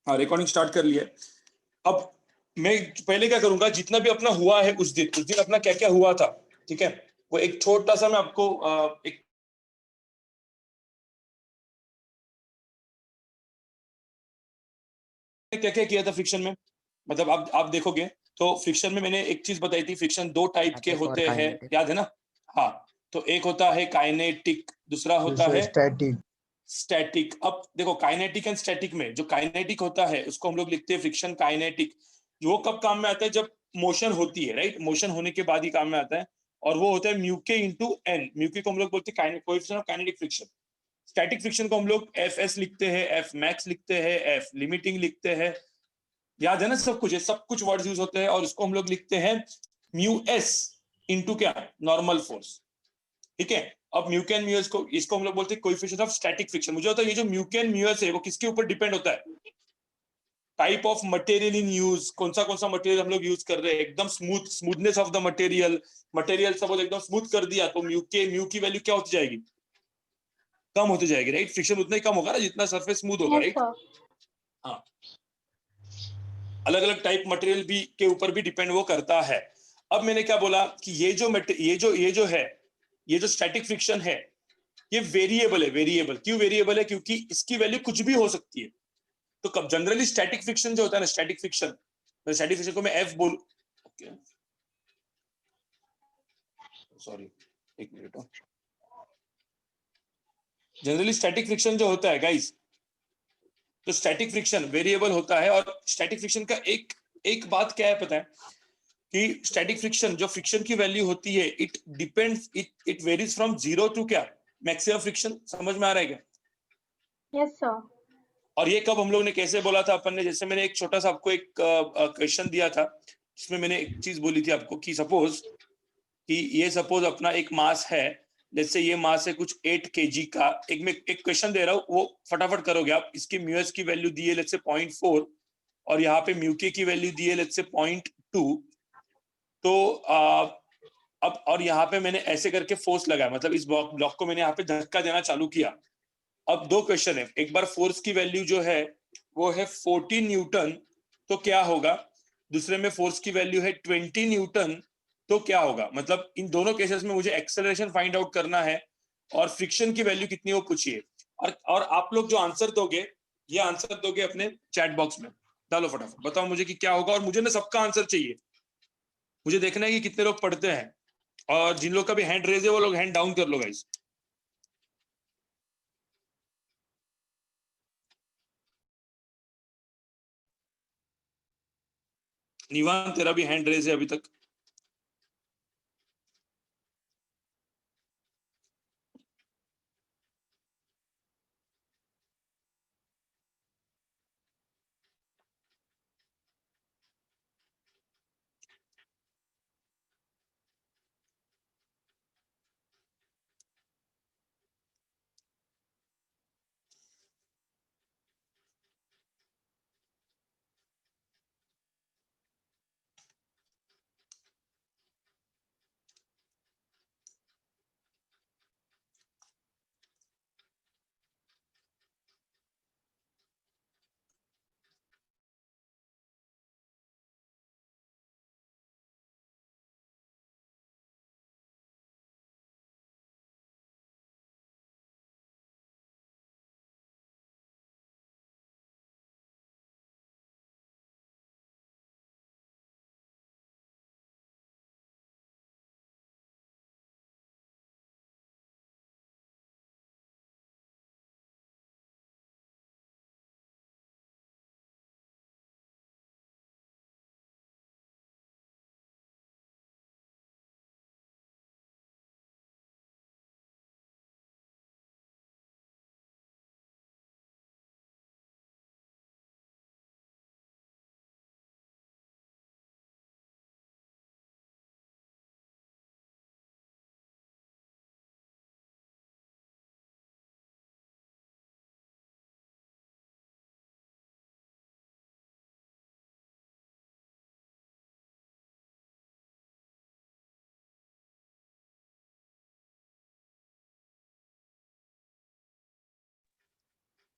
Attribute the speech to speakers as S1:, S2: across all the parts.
S1: हाँ, recording start कर लिया। अब मैं पहले क्या करूंगा, जितना भी अपना हुआ है उस दिन अपना क्या क्या हुआ था, ठीक है, वो एक छोटा सा मैं आपको एक क्या क्या किया था फ्रिक्शन में। मतलब आप देखोगे तो फ्रिक्शन में मैंने एक चीज बताई थी, फ्रिक्शन दो टाइप के
S2: स्टैटिक और
S1: होते हैं,
S2: काइनेटिक।
S1: याद है ना? हाँ, तो एक होता है काइनेटिक, दूसरा होता
S2: दूसरा
S1: है
S2: स्टैटिक।
S1: स्टैटिक। अब देखो काइनेटिक एंड स्टैटिक में जो काइनेटिक होता है उसको हम लोग लिखते हैं फ्रिक्शन काइनेटिक। वो कब काम में आता है? जब मोशन होती है, राइट, मोशन होने के बाद ही काम में आता है। और वो होता है म्यू के इंटू एन। म्यू के को हम लोग बोलते हैं coefficient of kinetic friction. Static friction को हम लोग एफ एस लिखते हैं, एफ मैक्स लिखते हैं, एफ लिमिटिंग लिखते हैं। याद है ना सब कुछ? ये सब कुछ वर्ड्स यूज होते हैं। और इसको हम लोग लिखते हैं म्यू एस इंटू क्या, नॉर्मल फोर्स। ठीक है। अब म्यूकेन म्यूएस को, इसको हम लोग बोलते हैं कोएफिशिएंट ऑफ स्टैटिक फ्रिक्शन। मुझे होता है ये जो म्यूकेन म्यूएस है वो किसके ऊपर डिपेंड होता है? Type of material in use, कौन सा मटेरियल हम लोग यूज कर रहे हैं। एकदम smoothness of the material suppose एकदम स्मूथ कर दिया तो म्यू की वैल्यू क्या होती जाएगी? कम होती जाएगी, राइट। फ्रिक्शन उतना ही कम होगा ना जितना सरफेस स्मूथ होगा,
S3: यस
S1: राइट।
S3: सर।
S1: हाँ, अलग अलग टाइप मटेरियल भी के ऊपर भी डिपेंड वो करता है। अब मैंने क्या बोला कि ये जो स्टैटिक फ्रिक्शन है ये वेरिएबल है। वेरिएबल क्यों वेरिएबल है? क्योंकि इसकी वैल्यू कुछ भी हो सकती है। तो कब जनरली स्टैटिक फ्रिक्शन जो होता है ना, स्टैटिक फ्रिक्शन को मैं एफ बोल, ओके सॉरी, एक मिनट। जनरली स्टैटिक फ्रिक्शन जो होता है गाइस, तो स्टैटिक फ्रिक्शन वेरिएबल होता है। और स्टैटिक फ्रिक्शन का एक एक बात क्या है पता है? कि स्टैटिक फ्रिक्शन जो फ्रिक्शन की वैल्यू होती है, it depends, it varies from zero to क्या, मैक्सिमम फ्रिक्शन। समझ में आ रहा है क्या?
S3: Yes sir.
S1: और ये कब हम लोग ने कैसे बोला था अपन ने? जैसे मैंने एक छोटा सा आपको एक क्वेश्चन दिया था जिसमें मैंने एक चीज बोली थी आपको कि सपोज अपना एक मास है। जैसे ये मास है कुछ 8 kg का। मैं एक क्वेश्चन दे रहा हूँ, वो फटाफट करोगे आप। इसकी म्यूएस की वैल्यू दी है लेट्स से 0.4 और यहाँ पे म्यू के की वैल्यू दी है लेट्स से 0.2। तो अब और यहाँ पे मैंने ऐसे करके फोर्स लगाया, मतलब इस ब्लॉक को मैंने यहाँ पे धक्का देना चालू किया। अब दो क्वेश्चन है, एक बार फोर्स की वैल्यू जो है वो है 14 न्यूटन, तो क्या होगा? दूसरे में फोर्स की वैल्यू है 20 न्यूटन, तो क्या होगा? मतलब इन दोनों केसेस में मुझे एक्सेलरेशन फाइंड आउट करना है और फ्रिक्शन की वैल्यू कितनी वो पूछिए। और आप लोग जो आंसर दोगे, ये आंसर दोगे अपने चैट बॉक्स में। डालो फटाफट, बताओ मुझे कि क्या होगा। और मुझे ना सबका आंसर चाहिए, मुझे देखना है कि कितने लोग पढ़ते हैं। और जिन लोग का भी हैंड रेज है वो लोग हैंड डाउन कर लो गाइस। निवान तेरा भी हैंड रेज है अभी तक।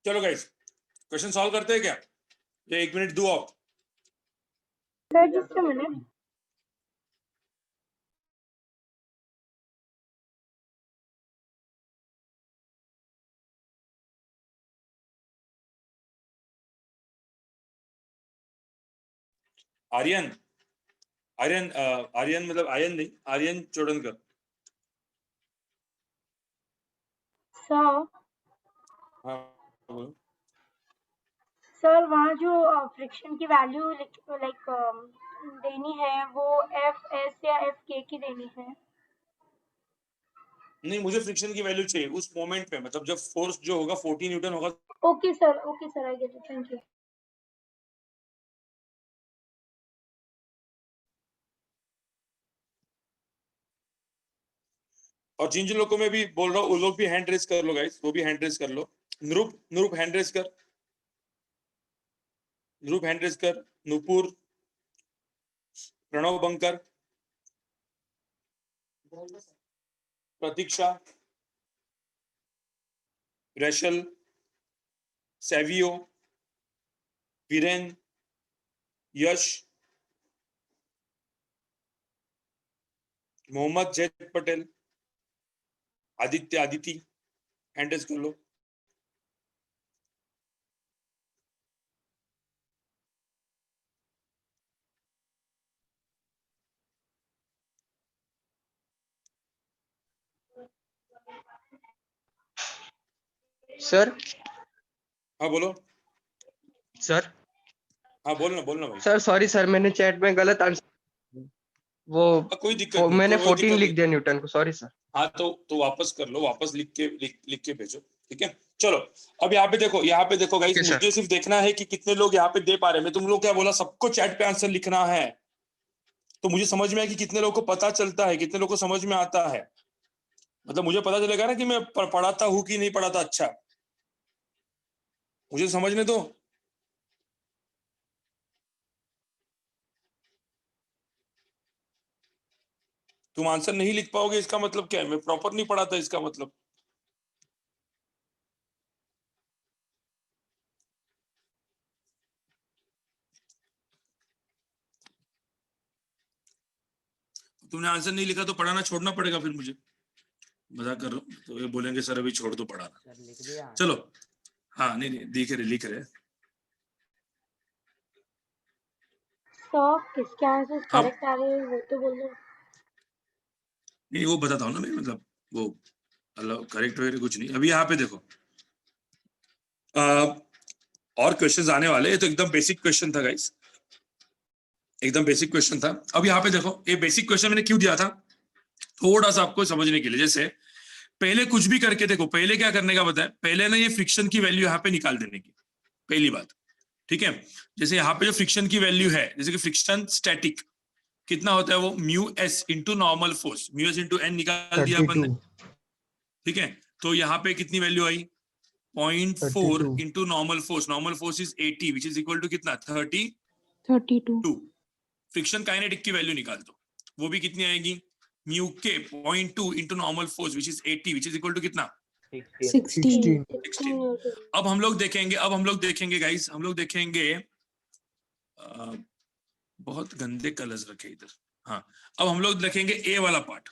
S1: चलो गाइस, क्वेश्चन सॉल्व करते हैं क्या? ये 1 मिनट दो आप।
S3: Sir just a minute.
S1: Aryan, Aryan Aryan मतलब आर्यन नहीं, आर्यन चोडनकर।
S3: सर
S1: हाँ बोलो।
S3: सर वहाँ जो फ्रिक्शन की वैल्यू लाइक देनी है वो एफ एस या एफ के की देनी है।
S1: नहीं, मुझे फ्रिक्शन की वैल्यू चाहिए उस मोमेंट पे, मतलब जब फोर्स जो होगा 40 न्यूटन होगा।
S3: Okay sir I get it, thank you.
S1: और जिन जिन लोगों को मैं भी बोल रहा हूँ वो लोग भी हैंड रेस कर लो गाइस, वो भी हैंड रेस कर लो। नूप हैंड रेस कर, नूप हैंड रेस कर, नूपुर, प्रणव बंकर, प्रतीक्षा, रैशल, सैवियो, वीरेन, यश, मोहम्मद जैद पटेल, आदिति हैंड रेस कर लो।
S2: सर।
S1: हाँ बोलो।
S2: सर।
S1: हाँ बोलना भाई।
S2: सर सॉरी सर, मैंने चैट में गलत आंसर वो
S1: कोई दिक्कत नहीं,
S2: मैंने
S1: कोई
S2: 14
S1: दिक्कत
S2: लिख
S1: नहीं।
S2: दिया न्यूटन को, सॉरी सर।
S1: हाँ तो वापस कर लो, वापस लिख के भेजो, ठीक है। चलो अब यहाँ पे देखो गाइस,
S2: ओके सर।
S1: मुझे सिर्फ देखना है कि कितने लोग यहाँ पे दे पा रहे हैं। मैं तुम लोग क्या बोला, सबको चैट पे आंसर लिखना है, तो मुझे समझ में आया कि कितने लोगों को पता चलता है, कितने लोगों को समझ में आता है। मतलब मुझे पता चलेगा ना कि मैं पढ़ाता हूँ कि नहीं पढ़ाता। अच्छा, मुझे समझने दो। तुम आंसर नहीं लिख पाओगे इसका मतलब क्या है? मैं प्रॉपर नहीं पढ़ाता इसका मतलब। तुमने आंसर नहीं लिखा तो पढ़ाना छोड़ना पड़ेगा फिर मुझे। मजाक कर रहा हूँ, तो ये बोलेंगे सर अभी छोड़ दो पढ़ाना। चलो हाँ, नहीं लिख रहे।
S3: सर किसके आंसर
S1: हाँ
S3: करेक्ट आ रहे हैं वो तो बोलो।
S1: नहीं, वो बताता हूँ ना मैं, मतलब वो करेक्ट वगैरह कुछ नहीं। अभी यहाँ पे देखो और क्वेश्चंस आने वाले हैं, तो एकदम बेसिक क्वेश्चन था गाइस, एकदम बेसिक क्वेश्चन था। अब यहाँ पे देखो, ये बेसिक क्वेश्चन मैंने क्यों दिया था, थोड़ा सा आपको समझने के लिए। जैसे पहले कुछ भी करके देखो, पहले क्या करने का बताया, पहले ना ये फ्रिक्शन की वैल्यू यहाँ पे निकाल देने की, पहली बात, ठीक है। जैसे यहाँ पे जो फ्रिक्शन की वैल्यू है, जैसे कि फ्रिक्शन स्टैटिक कितना होता है, वो mu S into normal force, mu S into N निकाल दिया अपन ने, ठीक है। तो यहाँ पे कितनी वैल्यू आई, 0.4 into normal force is 80 which is equal to कितना, 32। फ्रिक्शन काइनेटिक की वैल्यू निकाल दो, वो भी कितनी आएगी, म्यू के 0.2 into normal force which is 80 which is equal to कितना, 16। अब हम लोग देखेंगे गाइस, हम लोग देखेंगे बहुत गंदे कलर्स रखे इधर। हाँ, अब हम लोग देखेंगे ए वाला पार्ट।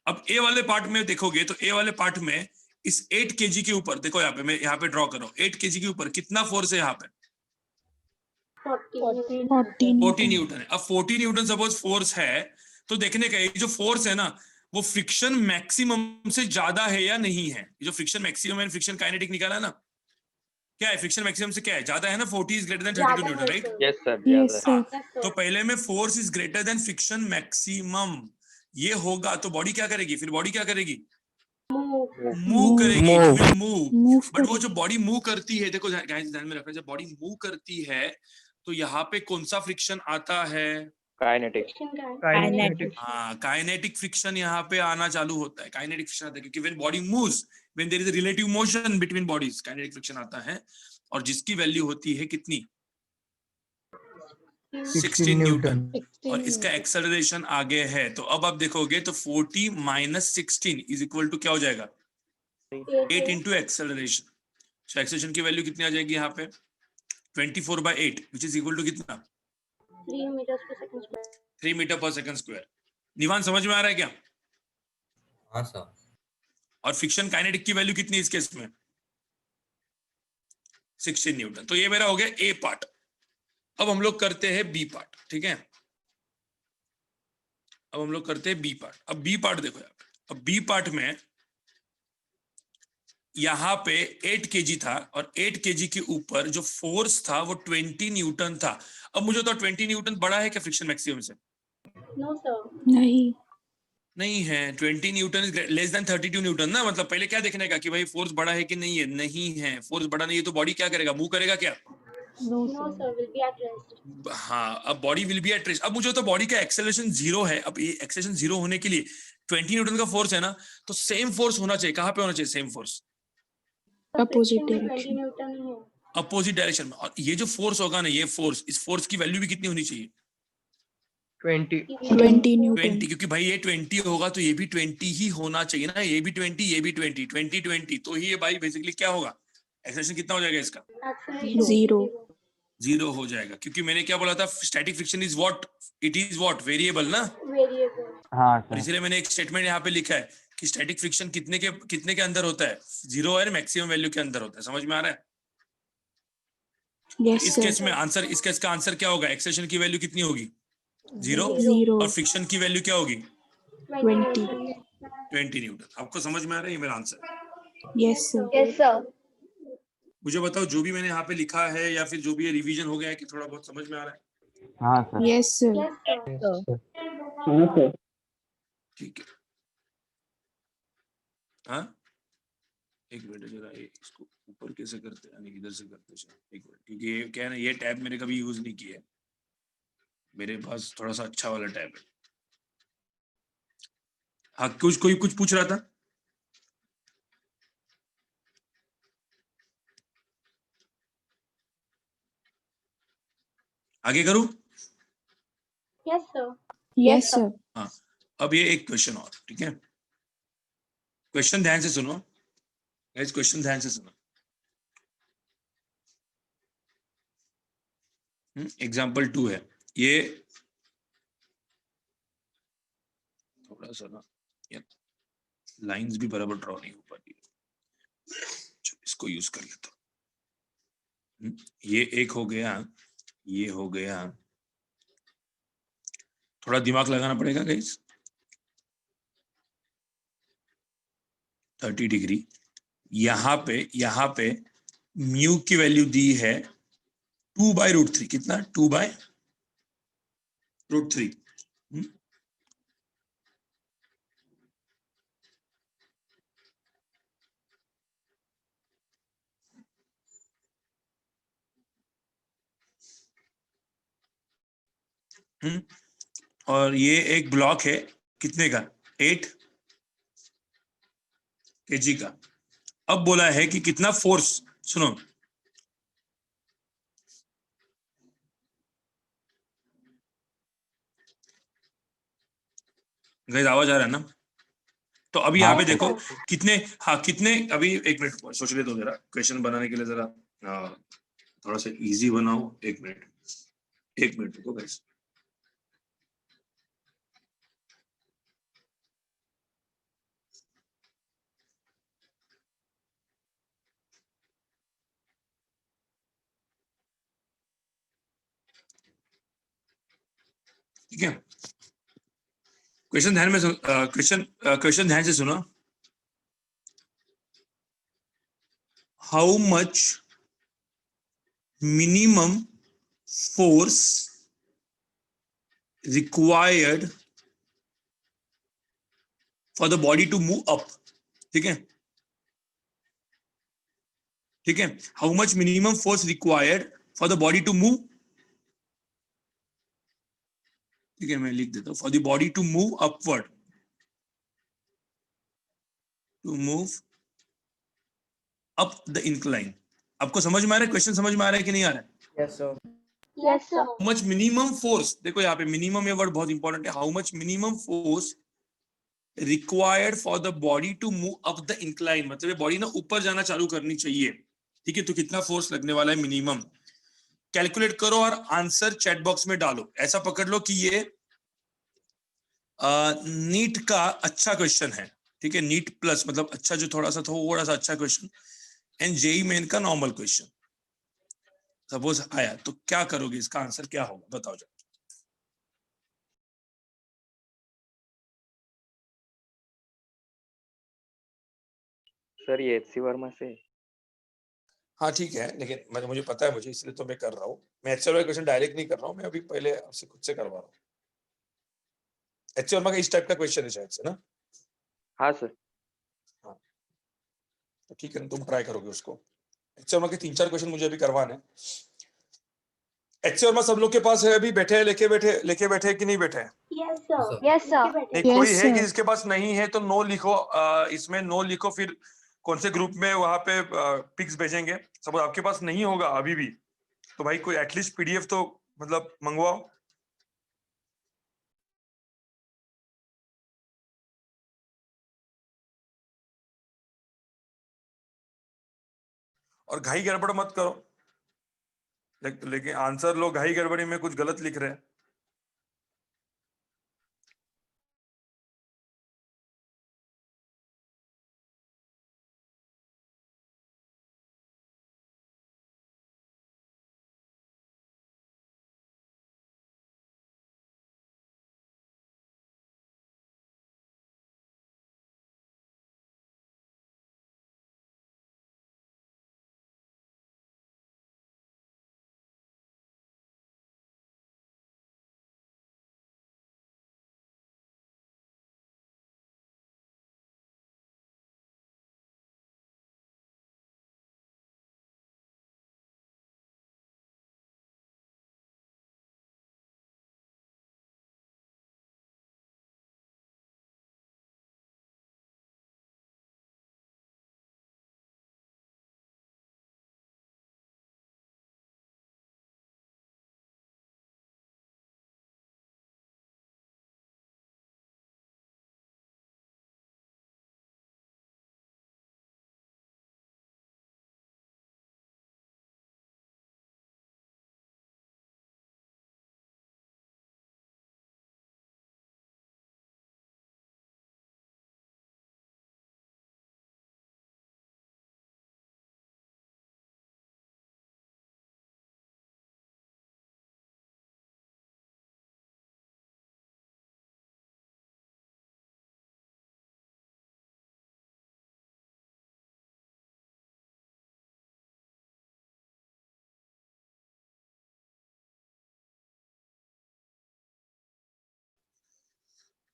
S1: अब ए वाले पार्ट में देखोगे तो ए वाले पार्ट में इस 8 kg के ऊपर देखो, यहाँ पे मैं यहाँ पे ड्रॉ कर रहा हूँ, 8 kg के ऊपर कितना फोर्स है यहाँ पे, 40 न्यूटन है। अब 40 न्यूटन सपोज फोर्स है, तो देखने का ये जो फोर्स है ना, वो फ्रिक्शन मैक्सिमम से ज्यादा है या नहीं है। जो फ्रिक्शन मैक्सिमम है, फ्रिक्शन काइनेटिक निकाला है ना, क्या है फ्रिक्शन मैक्सिमम से क्या है, ज्यादा है ना, 40 is greater than 32 Newton, right.
S2: Yes sir.
S1: हाँ, तो पहले में force is greater than friction maximum, ये होगा तो बॉडी क्या करेगी, फिर बॉडी क्या करेगी, मूव करेगी, विल मूव। बट वो जो बॉडी मूव करती है, देखो गाइस ध्यान में रखना, जब बॉडी मूव करती है तो यहाँ पे कौन सा फ्रिक्शन आता है,
S2: काइनेटिक।
S1: हाँ, काइनेटिक फ्रिक्शन यहाँ पे आना चालू होता है, काइनेटिक फ्रिक्शन आता है, क्योंकि when body moves, when there is a relative motion between bodies, kinetic friction आता है, और जिसकी वैल्यू होती है कितनी, 16 न्यूटन, और इसका एक्सेलरेशन आगे है। तो अब आप देखोगे तो 40 माइनस 16 इज इक्वल टू क्या हो जाएगा, 8 इंटू एक्सेलरेशन। एक्सेलरेशन की वैल्यू कितनी आ जाएगी यहाँ पे, 24/8 which is equal to कितना?
S3: 3 meters per second square.
S1: 3 metre पर सेकंड स्क्वायर। निवान समझ में आ रहा है क्या?
S4: हाँ सर।
S1: और फ्रिक्शन काइनेटिक की वैल्यू कितनी इस केस में? 16 न्यूटन। तो ये मेरा हो गया ए पार्ट। अब हम लोग करते हैं बी पार्ट, ठीक है? अब हम लोग करते हैं बी पार्ट। अब बी पार्ट देखो यहाँ पे। अब बी पार्ट में यहाँ पे 8 kg था और 8 kg के ऊपर जो फोर्स था वो 20 न्यूटन था। अब मुझे तो 20 न्यूटन बड़ा है क्या फ्रिक्शन मैक्सिमम से?
S3: No sir.
S1: नहीं है। 20 Newton is less than 32 Newton ना। मतलब पहले क्या देखने का कि भाई फोर्स बड़ा है कि नहीं है? नहीं है। फोर्स बड़ा नहीं है तो बॉडी क्या करेगा? मूव करेगा क्या?
S3: No sir, will be at rest.
S1: हाँ, अब body will be at rest. अब मुझे तो बॉडी का एक्सेलरेशन 0 है। अब ये एक्सेलरेशन 0 होने के लिए 20 न्यूटन का फोर्स है ना, तो सेम फोर्स होना चाहिए। कहाँ पे होना चाहिए same force?
S3: Opposite direction. 20 Newton ही है.
S1: अपोजिट डायरेक्शन में। और ये जो फोर्स होगा ना, ये फोर्स, इस फोर्स की वैल्यू भी कितनी होनी चाहिए?
S2: 20.
S1: 20, क्योंकि भाई ये 20 होगा तो ये भी 20 ही होना चाहिए ना। ये भी 20, ये भी 20, तो ही ये भाई बेसिकली क्या होगा? एक्सेलरेशन कितना हो जाएगा इसका?
S3: Acceleration.
S1: 0 हो जाएगा। क्योंकि मैंने क्या बोला था? Static friction is what? It is what? Variable ना।
S3: Variable.
S4: हाँ
S1: और
S4: सर।
S1: इसलिए मैंने एक स्टेटमेंट यहाँ पे लिखा है कि स्टैटिक फ्रिक्शन कितने के अंदर होता है? 0 और मैक्सिमम वैल्यू के अंदर होता है। समझ में आ रहा है?
S5: Yes,
S1: इस
S5: sir.
S1: केस में आंसर, इस केस का आंसर क्या होगा? एक्सेलरेशन की वैल्यू कितनी होगी? 0।
S5: 0.
S1: और फ्रिक्शन की वैल्यू क्या होगी?
S3: 20.
S1: 20 न्यूटन। आपको समझ में आ रहा है? ये मेरा आंसर है।
S5: Yes, sir.
S3: Yes sir.
S1: मुझे बताओ जो भी मैंने यहाँ पे लिखा है या फिर जो भी ये रिवीजन हो गया है कि थोड़ा बहुत समझ में आ रहा है?
S4: हाँ sir.
S5: Yes, sir.
S3: Yes sir.
S1: ठीक है। हाँ, एक मिनट जरा, इसको ऊपर कैसे करते हैं, यानी इधर से करते हैं? एक मिनट, क्योंकि ये क्या है ना, ये टैब मैंने कभी यूज नहीं किया है। मेरे पास थोड़ा सा अच्छा वाला टैब है। हाँ, कोई कुछ पूछ रहा था? आगे करूं?
S3: Yes sir.
S5: Yes, sir.
S1: हाँ, अब ये एक क्वेश्चन और, ठीक है? क्वेश्चन ध्यान से सुनो गाइस, क्वेश्चन ध्यान से सुनो। एग्जाम्पल 2 है ये। थोड़ा सा ना लाइंस भी बराबर ड्रॉ नहीं हो पाती, इसको यूज कर लेता हूं। ये एक हो गया, ये हो गया। थोड़ा दिमाग लगाना पड़ेगा गाइस। 30 डिग्री। यहाँ पे म्यू की वैल्यू दी है 2/√3। कितना? 2/√3। और ये एक ब्लॉक है कितने का? 8 kg का। अब बोला है कि कितना फोर्स, सुनो, गाइस आवाज आ रहा है ना? तो अभी यहाँ पे देखो कितने, हाँ कितने, अभी एक मिनट सोच ले दो जरा, क्वेश्चन बनाने के लिए जरा थोड़ा सा इजी बनाओ। एक मिनट रुको गाइस। ठीक है, क्वेश्चन ध्यान में क्वेश्चन ध्यान से सुनो। How much minimum force required for the body to move up? ठीक है, ठीक है। How much minimum force required for the body to move, ठीक है मैं लिख देता हूं, for the body to move upward, to move up the incline. आपको समझ में आ रहा है? क्वेश्चन समझ में आ रहा है कि नहीं आ रहा है?
S2: Yes sir.
S3: Yes sir.
S1: How much minimum force, देखो यहाँ पे मिनिमम ये वर्ड बहुत इंपॉर्टेंट है। How much minimum force required for the body to move up the incline, मतलब बॉडी ना ऊपर जाना चालू करनी चाहिए। ठीक है, तो कितना फोर्स लगने वाला है मिनिमम? कैलकुलेट करो और आंसर चैट बॉक्स में डालो। ऐसा पकड़ लो कि ये नीट का अच्छा क्वेश्चन है, ठीक है, नीट प्लस मतलब अच्छा, जो थोड़ा सा अच्छा क्वेश्चन, एंड जेई मेन का नॉर्मल क्वेश्चन सपोज आया, तो क्या करोगे, इसका आंसर क्या होगा बताओ जरा।
S2: सर ये एचसी वर्मा से।
S1: हाँ ठीक है, लेकिन मुझे पता है, मुझे इसलिए तो मैं कर रहा हूँ, मैं एचसी वर्मा क्वेश्चन डायरेक्ट नहीं कर रहा हूँ, मैं अभी पहले आपसे खुद से करवा रहा हूँ। एचसी वर्मा का इस टाइप का क्वेश्चन है शायद से ना।
S2: हाँ सर।
S1: हाँ तो ठीक है, तुम ट्राई करोगे उसको। एचसी वर्मा के 3-4 क्वेश्चन मुझे अभी करवाने हैं। एचसी वर्मा सब लोग के पास है अभी, बैठे हैं, लेके बैठे हैं कि नहीं बैठे हैं?
S3: Yes sir,
S4: sir.
S3: Yes sir,
S1: नहीं,
S5: Yes,
S1: कोई है कि
S5: sir.
S1: जिसके पास नहीं है तो नो लिखो, इसमें नो लिखो, फिर कौन से ग्रुप में वहां पे पिक्स भेजेंगे। सपोज आपके पास नहीं होगा अभी भी, तो भाई कोई एटलीस्ट पीडीएफ तो मतलब मंगवाओ। और घाई गड़बड़ मत करो, लेकिन आंसर लोग घाई गड़बड़ी में कुछ गलत लिख रहे हैं।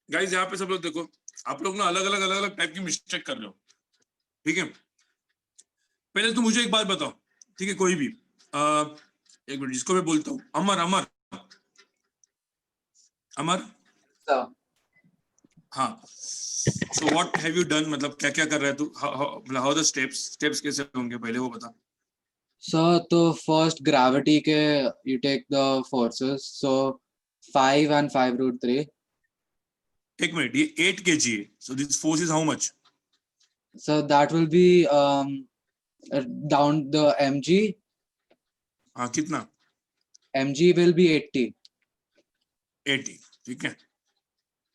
S1: गाइस यहाँ पे सब लोग देखो, आप लोग ना अलग अलग टाइप की मिस्टेक कर रहे हो, ठीक है। पहले तो मुझे एक बात बताओ, ठीक है, कोई भी एक मिनट, जिसको मैं बोलता हूँ अमर, अमर अमर
S4: Sir.
S1: हाँ, so what have you done, मतलब क्या क्या कर रहा है तू, हाउ द स्टेप्स कैसे होंगे पहले वो बता।
S4: So, तो first gravity के you take the forces. So 5 and 5 root 3.
S1: एक मिनट, ये 8 kg है, so this force is how much?
S4: So that will be down the mg.
S1: हाँ कितना?
S4: Mg will be 80.
S1: 80, ठीक है।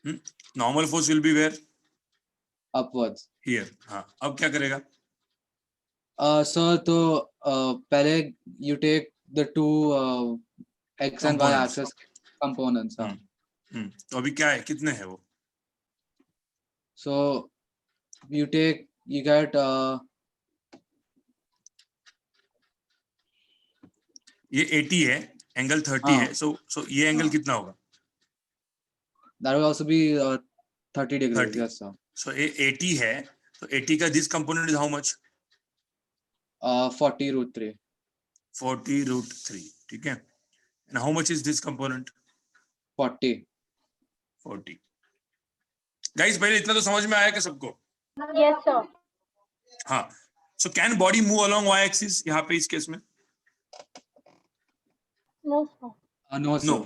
S1: Normal force will be where?
S4: Upwards.
S1: Here. हाँ, अब क्या करेगा?
S4: So तो पहले you take the two x and y
S1: Components.
S4: axis components. हाँ.
S1: तो अभी क्या है, कितने हैं वो?
S4: So you get
S1: ये 80 है, एंगल 30
S4: हाँ.
S1: है, सो ये एंगल कितना होगा?
S4: that will also be 30 degrees.
S1: 30.
S4: Yes sir.
S1: सो ये 80 है, तो 80 का this component is how much?
S4: 40 root 3.
S1: 40 root 3, ठीक है। And how much is this component?
S4: 40.
S1: 40। Guys पहले इतना तो समझ में आया कि सबको?
S3: यस सर,
S1: हाँ, so can body move along y axis यहाँ पे इस केस में?
S3: No sir,
S4: No sir.
S1: No,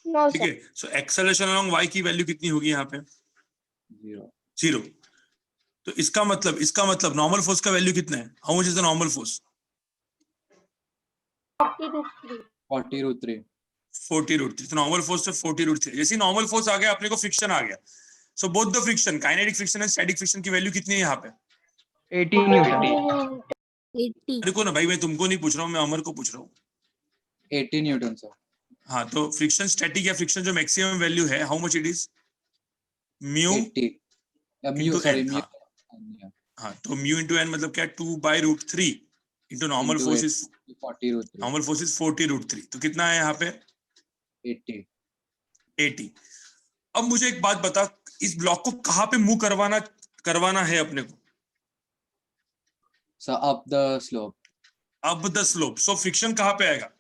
S3: no
S1: ठीक
S3: सर,
S1: है। सो एक्सेलरेशन अलोंग वाई की वैल्यू कितनी होगी यहाँ पे?
S4: 0.
S1: 0। तो इसका मतलब नॉर्मल फोर्स का वैल्यू कितना है? How much is the normal force?
S3: 40 to 3,
S4: 40√3.
S1: 40√3. तो नॉर्मल फोर्स से 40√3. जैसे नॉर्मल फोर्स आ गया अपने को फ्रिक्शन आ गया. So both the friction, kinetic friction and static friction की वैल्यू कितनी है यहाँ पे?
S2: 80 न्यूटन.
S6: 80.
S1: देखो ना भाई, मैं तुमको नहीं पूछ रहा हूँ, मैं अमर को पूछ रहा हूँ.
S4: 80 न्यूटन सर.
S1: हाँ, तो फ्रिक्शन स्टैटिक या फ्रिक्शन जो मैक्सिमम वैल्यू है, how much it is? Mu
S4: 80. Mu
S1: into
S4: sorry
S1: N.
S4: Mu.
S1: हाँ, तो म्यू इंटू एन मतलब क्या? 2/√3 into normal force is
S4: 40√3.
S1: Normal force is 40√3. तो कितना है यहाँ पे?
S4: 80.
S1: 80. अब मुझे एक बात बता, इस ब्लॉक को कहाँ पे मूव करवाना है अपने को?
S4: So up the slope.
S1: अब द स्लोप. सो फ्रिक्शन कहाँ पे आएगा?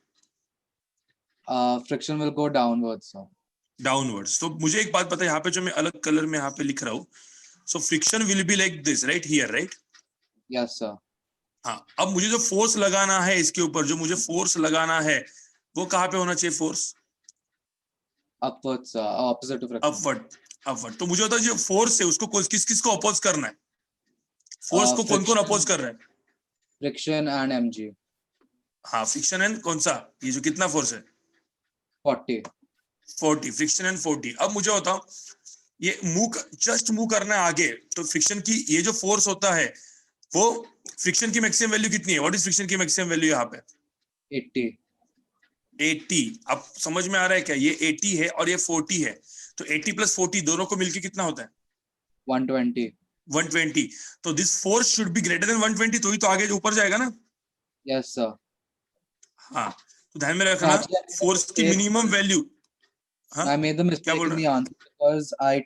S4: Friction will go downwards sir.
S1: Downwards. तो मुझे एक बात बता, यहाँ पे जो मैं अलग कलर में यहाँ पे लिख रहा हूँ, so friction will be like this, right here, right?
S4: Yes sir.
S1: हाँ, अब मुझे जो फोर्स लगाना है इसके ऊपर, जो मुझे फोर्स लगाना है वो कहाँ पे होना चाहिए? Force
S4: Upwards opposite to friction.
S1: Upward. तो मुझे होता है जो फोर्स है उसको किस को अपोज करना है? फोर्स को कौन
S4: friction.
S1: अपोज कर रहा है?
S4: Friction and mg.
S1: हाँ, फ्रिक्शन एंड कौन सा? ये जो कितना फोर्स है?
S4: 40.
S1: 40. Friction and 40. अब मुझे बताओ, ये जस्ट मूव करना है आगे, तो फ्रिक्शन की ये जो फोर्स होता है वो फ्रिक्शन की मैक्सिमम वैल्यू कितनी है? व्हाट इज फ्रिक्शन की मैक्सिमम वैल्यू यहाँ पे?
S4: 80.
S1: 80. अब समझ में आ रहा है क्या? ये 80 है और ये 40 है, तो 80 + 40 दोनों को मिलके कितना होता है?
S4: 120.
S1: 120. तो this force should be greater than 120, तो ही तो आगे ऊपर जाएगा ना.
S4: Yes sir.
S1: हाँ, तो ध्यान में रखना फोर्स की मिनिमम वैल्यू. हाँ,
S4: I made the mistake
S1: बोल
S4: in
S1: रहा
S4: the answer because I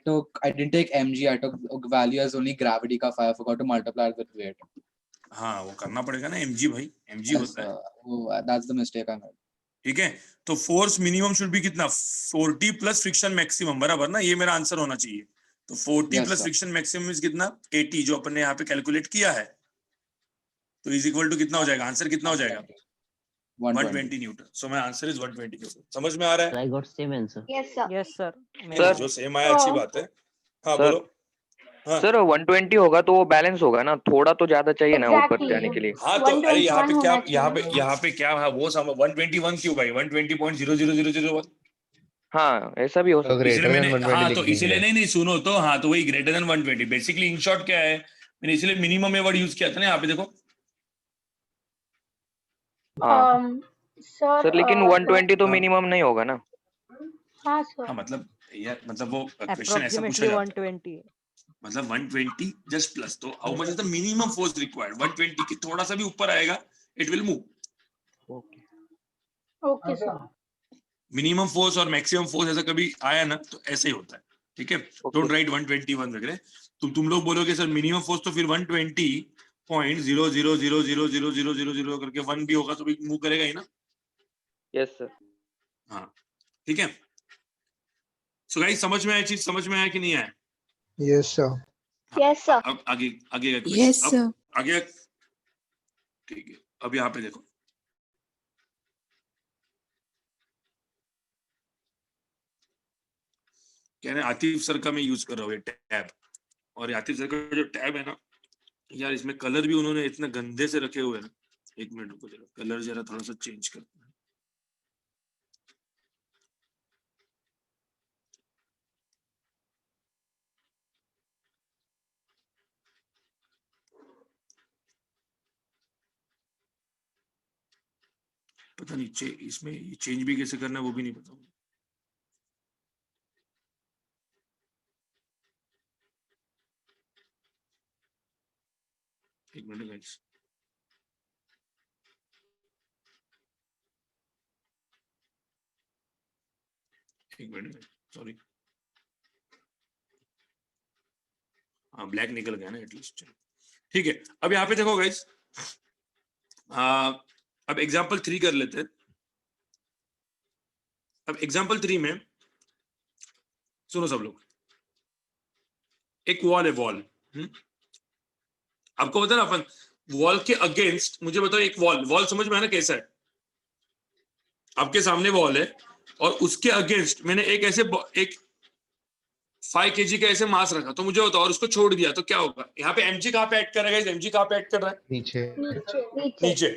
S4: didn't take mg. I took value as only gravity का 5. I forgot to multiply it with weight.
S1: हाँ, वो करना पड़ेगा ना. mg भाई, mg
S4: Yes
S1: होता है.
S4: sir. Oh, that's the mistake I made.
S1: ठीक है, तो फोर्स मिनिमम शुड बी कितना? 40 + फ्रिक्शन मैक्सिमम, बराबर ना? ये मेरा आंसर होना चाहिए. तो 40
S4: Yes,
S1: +
S4: sir.
S1: Friction maximum is कितना? 80, जो अपन ने यहाँ पे कैलकुलेट किया है. तो इज इक्वल टू कितना हो जाएगा? आंसर कितना हो जाएगा? 120 Newton. So my answer is 120 Newton. समझ में आ रहा है?
S6: I got same answer.
S3: Yes, sir.
S7: Yes, sir.
S2: Sir.
S1: जो सेम आया अच्छी बात है. हाँ,
S2: Sir.
S1: बोलो. हाँ,
S2: सर 120 होगा तो वो बैलेंस होगा ना, थोड़ा तो ज्यादा चाहिए ना ऊपर
S3: Exactly.
S2: जाने के लिए.
S1: हाँ, तो अरे यहाँ पे
S3: 121
S1: क्या,
S3: होना चाहिए.
S1: यहाँ पे क्या है वो समझ. 121 क्यों भाई? 120.00001.
S2: हाँ, ऐसा भी हो सकता है.
S1: इसलिए मैंने, हाँ तो इसीलिए नहीं सुनो तो, हाँ तो वही greater than 120. Basically in short क्या है, मैंने इसलिए मिनिमम में वर्ड यूज किया था ना. यहाँ पे देखो.
S2: हाँ
S3: Sir,
S2: सर, लेकिन 120 तो
S1: हाँ.
S2: मिनिमम नहीं होगा ना.
S3: हाँ sir.
S1: हाँ, मतलब यार, मतलब वो क्वेश्चन ऐसा पूछा
S7: Approximately
S1: जाता है.
S7: 120.
S1: मतलब 120 जस्ट प्लस. तो how much is the minimum force required? 120 की थोड़ा सा भी ऊपर आएगा, it will move.
S3: Okay, sir.
S1: Minimum force और मैक्सिमम फोर्स ऐसा कभी आया ना, तो ऐसे ही होता है. ठीक है, डोंट राइट 121 वगैरह. तुम लोग बोलोगे सर मिनिमम फोर्स तो फिर 120.000000000 करके 1 भी होगा तो भी मूव करेगा ही ना.
S2: Yes sir.
S1: हाँ, ठीक है. सो गाइस, समझ में आया चीज? समझ में आया कि नहीं आया?
S8: Yes, sir.
S3: Yes, sir.
S1: अब आगे आगे का question.
S5: Yes
S1: अब
S5: sir.
S1: आगे. ठीक है, अब यहाँ पे देखो. क्या है, आतिफ सर का मैं यूज कर रहा हूँ ये टैब. और आतिफ सर का जो टैब है ना यार, इसमें कलर भी उन्होंने इतने गंदे से रखे हुए हैं ना. एक मिनट रुको जरा, कलर जरा थोड़ा सा चेंज करते हैं. पता नहीं इसमें ये चेंज भी कैसे करना है वो भी नहीं पता. एक मिनट गाइस. एक मिनट, सॉरी. हाँ, ब्लैक निकल गया ना एटलीस्ट. ठीक है, अब यहाँ पे देखो गाइस. अब एग्जाम्पल 3 कर लेते हैं. अब एग्जाम्पल 3 में सुनो सब लोग. एक वॉल है, वॉल. आपको पता है ना, अपन वॉल के अगेंस्ट, मुझे बताओ एक वॉल समझ में आया ना कैसा है? आपके सामने वॉल है और उसके अगेंस्ट मैंने एक 5 kg का ऐसे मास रखा, तो मुझे बताओ, और उसको छोड़ दिया तो क्या होगा? यहाँ पे mg कहाँ पे ऐड कर रहा है? mg कहाँ पे ऐड कर रहा है?
S8: नीचे.
S3: नीचे.
S1: नीचे.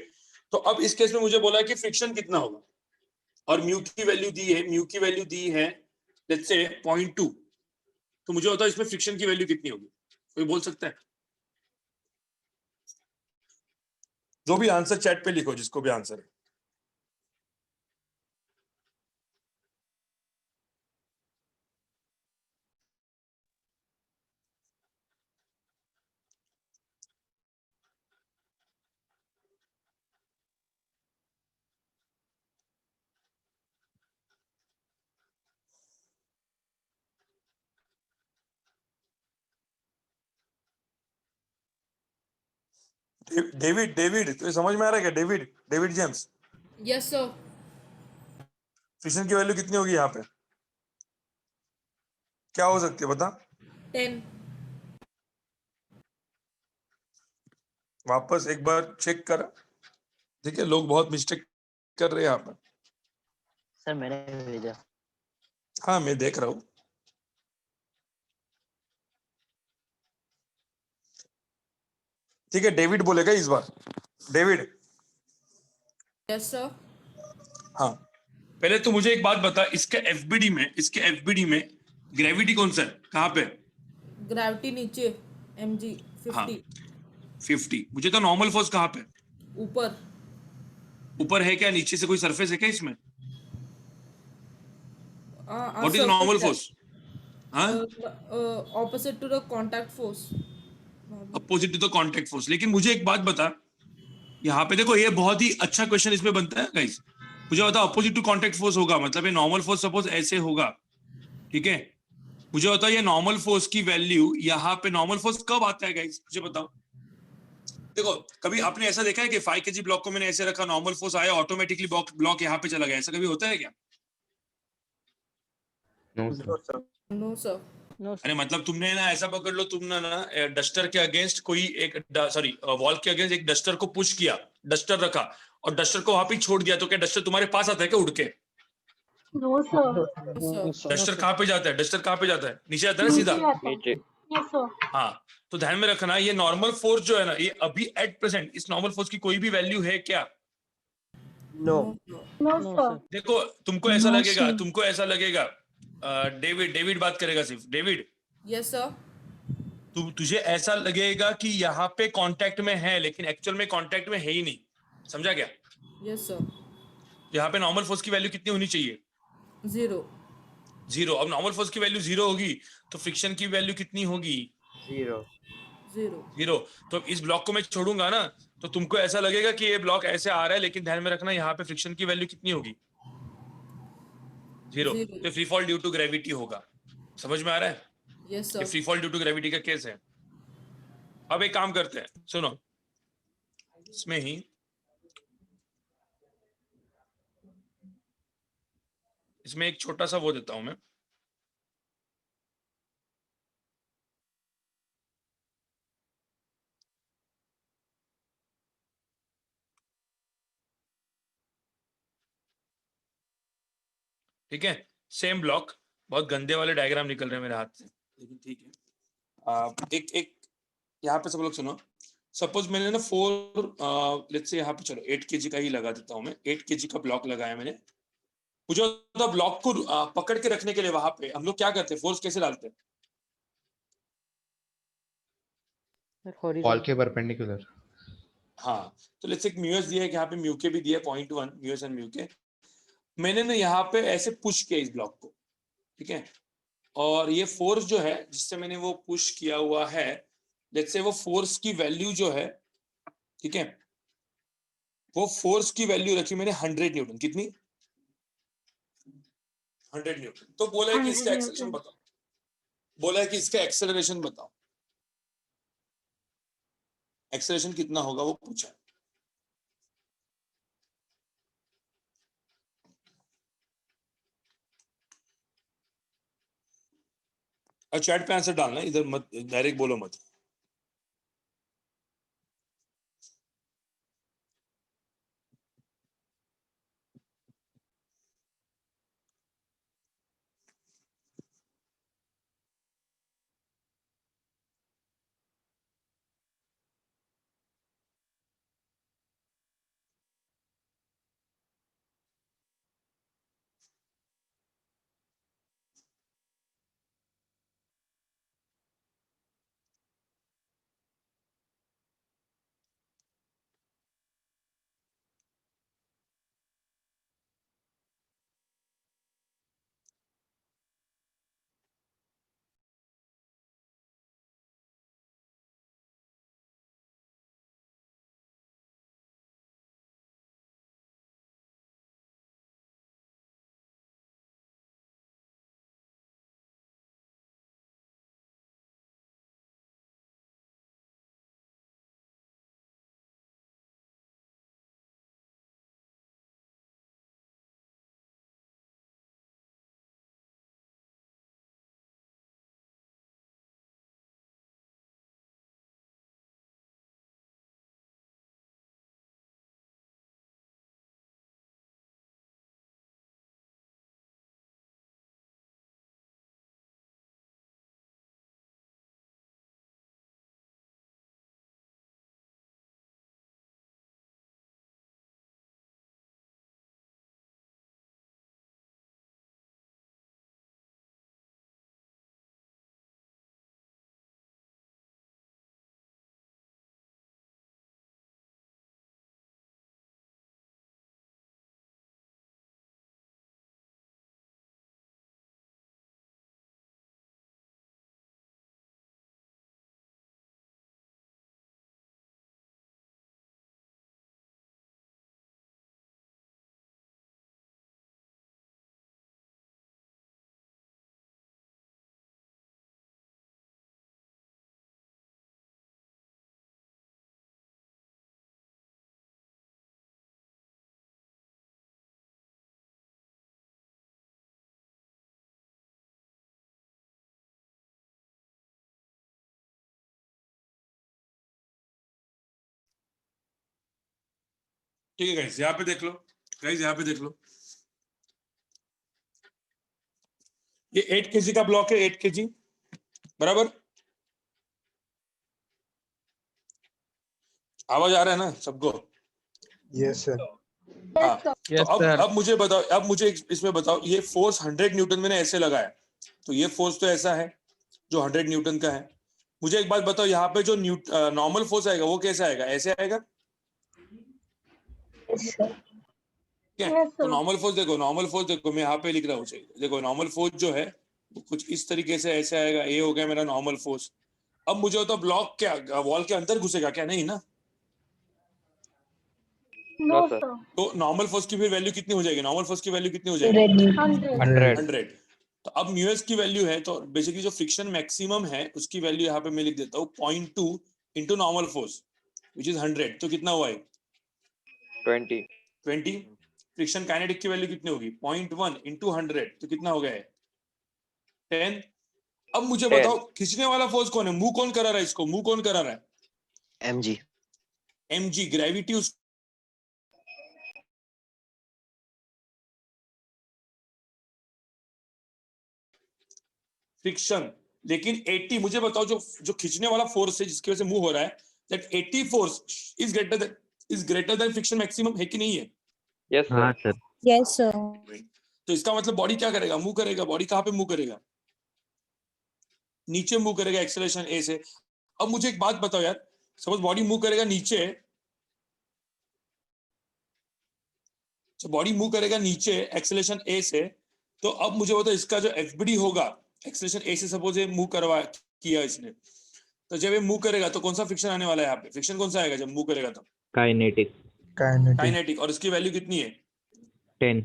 S1: तो अब इस केस में मुझे बोला है कि फ्रिक्शन कितना होगा. और म्यू की वैल्यू दी है लेट्स से 0.2, तो मुझे बताओ इसमें फ्रिक्शन की वैल्यू कितनी होगी? कोई बोल सकता है? जो भी आंसर चैट पे लिखो, जिसको भी आंसर है। डेविड डेविड तो समझ में आ रहा है क्या? David James,
S6: yes sir.
S1: Friction की वैल्यू कितनी होगी यहाँ पे? क्या हो सकती है बता?
S6: 10।
S1: वापस एक बार चेक कर। ठीक है, लोग बहुत मिस्टेक कर रहे हैं यहाँ पर।
S7: सर मैंने भेजा।
S1: हाँ, मैं देख रहा हूँ। ठीक है, डेविड बोलेगा इस बार। डेविड।
S6: Yes sir.
S1: हाँ, पहले तो मुझे एक बात बता, इसके एफबीडी में ग्रेविटी कौन सा है, कहाँ पे?
S6: ग्रेविटी नीचे mg 50।
S1: हाँ 50। मुझे तो नॉर्मल फोर्स कहाँ पे?
S6: ऊपर।
S1: ऊपर है क्या? नीचे से कोई सरफेस है क्या इसमें? व्हाट इज
S6: surface
S1: नॉर्मल
S6: है।
S1: फोर्स? हाँ,
S6: opposite to the contact force।
S1: Opposite to the contact force. लेकिन मुझे एक बात बता, यहाँ पे देखो, ये बहुत ही अच्छा क्वेश्चन इसमें बनता है गाइस। मुझे बता, अपोजिट टू कांटेक्ट फोर्स होगा मतलब ये नॉर्मल फोर्स सपोज ऐसे होगा, ठीक है? मुझे बताओ ये नॉर्मल फोर्स की वैल्यू यहाँ पे, नॉर्मल फोर्स कब आता है गाइस, मुझे बताओ। देखो, कभी आपने ऐसा देखा है कि 5 kg ब्लॉक को मैंने ऐसे रखा, नॉर्मल फोर्स आया, ऑटोमेटिकली ब्लॉक यहाँ पे चला गया, ऐसा कभी होता है क्या?
S2: No sir.
S6: No sir.
S7: No
S1: अरे मतलब तुमने ना ऐसा पकड़ लो, तुमने ना डस्टर के अगेंस्ट कोई एक सॉरी वॉल के अगेंस्ट एक डस्टर को पुश किया, डस्टर रखा और डस्टर को वहां पे छोड़ दिया, तो क्या डस्टर तुम्हारे पास आता है क्या उड़ के?
S3: No sir.
S1: डस्टर कहाँ पे जाता है? डस्टर कहाँ पे जाता है? नीचे आता है ना सीधा।
S3: नीचे आता है।
S2: नीचे।
S3: Yes sir.
S1: हाँ, तो ध्यान में रखना, ये नॉर्मल फोर्स जो है ना, ये अभी एट प्रेजेंट इस नॉर्मल फोर्स की कोई भी वैल्यू है क्या?
S2: No.
S3: No
S7: no
S3: sir.
S7: Sir.
S1: देखो,
S5: No, sir.
S1: तुमको ऐसा लगेगा, डेविड बात करेगा सिर्फ। David,
S6: yes sir.
S1: तुझे ऐसा लगेगा कि यहाँ पे कांटेक्ट में है, लेकिन एक्चुअल में कांटेक्ट में है ही नहीं, समझा क्या?
S6: Yes sir.
S1: यहाँ पे नॉर्मल फोर्स की वैल्यू कितनी होनी चाहिए?
S6: 0।
S1: 0। अब नॉर्मल फोर्स की वैल्यू 0 होगी तो फ्रिक्शन की वैल्यू कितनी होगी?
S2: 0।
S6: 0।
S1: तो अब इस ब्लॉक को मैं छोड़ूंगा ना, तो तुमको ऐसा लगेगा कि ये ब्लॉक ऐसे आ रहा है, लेकिन ध्यान में रखना यहाँ पे फ्रिक्शन की वैल्यू कितनी होगी? 0।
S6: Zero.
S1: तो free fall due to gravity होगा। समझ में आ रहा है?
S6: यस
S1: ये
S6: sir.
S1: Free fall due to gravity का केस है। अब एक काम करते हैं, सुनो, इसमें ही इसमें एक छोटा सा वो देता हूं मैं। ठीक है, सेम ब्लॉक, बहुत गंदे वाले डायग्राम निकल रहे हैं मेरे हाथ से, लेकिन ठीक है। एक एक यहाँ पे सब लोग सुनो। सपोज मैंने ना 4 लेट्स से यहाँ पे चलो 8 kg का ही लगा देता हूँ मैं। 8 kg का ब्लॉक लगाया मैंने। मुझे तो ब्लॉक को पकड़ के रखने के लिए वहां पे हम लोग क्या करते हैं, फोर्स कैसे डालते हैं?
S8: वॉल के परपेंडिकुलर।
S1: हाँ, तो लेट्स से एक म्यूएस दिया है, यहाँ पे म्यू के भी दिया है 0.1 म्यूएस एंड म्यू के। मैंने ना यहाँ पे ऐसे पुश किया इस ब्लॉक को, ठीक है? और ये फोर्स जो है जिससे मैंने वो पुश किया हुआ है, लेट्स से वो फोर्स की वैल्यू जो है, ठीक है, वो फोर्स की वैल्यू रखी मैंने 100 न्यूटन। कितनी? 100 न्यूटन। तो बोला है कि
S3: 100
S1: इसका एक्सेलरेशन
S3: न्यूटन।
S1: बताओ। बोला है कि इसका एक्सेलरेशन बताओ, एक्सेलरेशन कितना होगा वो पूछा है। और चैट पे आंसर डालना, इधर मत डायरेक्ट बोलो मत। ठीक है गाइस, यहाँ पे देख लो गाइस, यहाँ पे देख लो, ये 8 kg का ब्लॉक है, 8 kg बराबर। आवाज आ रहा है ना सबको?
S9: Yes sir.
S1: हाँ, तो
S2: Yes, sir.
S1: अब मुझे बताओ, अब मुझे इसमें बताओ, ये फोर्स 100 न्यूटन मैंने ऐसे लगाया, तो ये फोर्स तो ऐसा है जो 100 न्यूटन का है। मुझे एक बात बताओ, यहाँ पे जो नॉर्मल फोर्स आएगा वो कैसे आएगा? ऐसे आएगा, ठीक है?
S3: Yes,
S1: तो
S3: sir.
S1: नॉर्मल फोर्स देखो, मैं यहाँ पे लिख रहा हूँ, देखो नॉर्मल फोर्स जो है वो कुछ इस तरीके से ऐसे आएगा, ये हो गया मेरा नॉर्मल फोर्स। अब मुझे बताओ ब्लॉक क्या वॉल के अंदर घुसेगा क्या? नहीं ना।
S3: No, sir.
S1: तो नॉर्मल फोर्स की फिर वैल्यू कितनी हो जाएगी? नॉर्मल फोर्स की वैल्यू कितनी हो जाएगी?
S3: 100.
S1: 100। तो अब म्यूएस की वैल्यू है, तो बेसिकली जो फ्रिक्शन मैक्सिमम है उसकी वैल्यू यहाँ पे मैं लिख देता हूँ 0.2 into normal force which is 100। तो कितना हुआ है? 20। फ्रिक्शन काइनेटिक की वैल्यू कितनी होगी? 0.1 इंटू 100, तो कितना हो गया है? 10। अब मुझे बताओ खींचने वाला फोर्स कौन है? मूव कौन करा रहा है इसको? मूव कौन करा रहा है?
S7: mg
S1: mg, ग्रेविटी उस फ्रिक्शन। लेकिन 80, मुझे बताओ जो खींचने वाला फोर्स है जिसकी वजह से मूव हो रहा है, that 80 force is greater than friction maximum, है कि नहीं है?
S2: हाँ सर।
S5: Yes, sir.
S1: तो इसका मतलब बॉडी क्या करेगा? मूव करेगा। बॉडी कहाँ पे मूव करेगा? नीचे मूव करेगा एक्सेलरेशन ए से। अब मुझे एक बात बताओ यार, सपोज बॉडी मूव करेगा नीचे, बॉडी मूव करेगा नीचे एक्सेलरेशन ए से, तो अब मुझे बताओ इसका जो एफबीडी होगा एक्सेलरेशन ए से, सपोज ये मूव करवा किया इसने, तो जब ये मूव करेगा तो कौन सा फ्रिक्शन आने वाला है? यहाँ पे फ्रिक्शन कौन सा आएगा जब मूव करेगा? तो
S2: काइनेटिक
S1: काइनेटिक। और इसकी वैल्यू कितनी है?
S2: 10।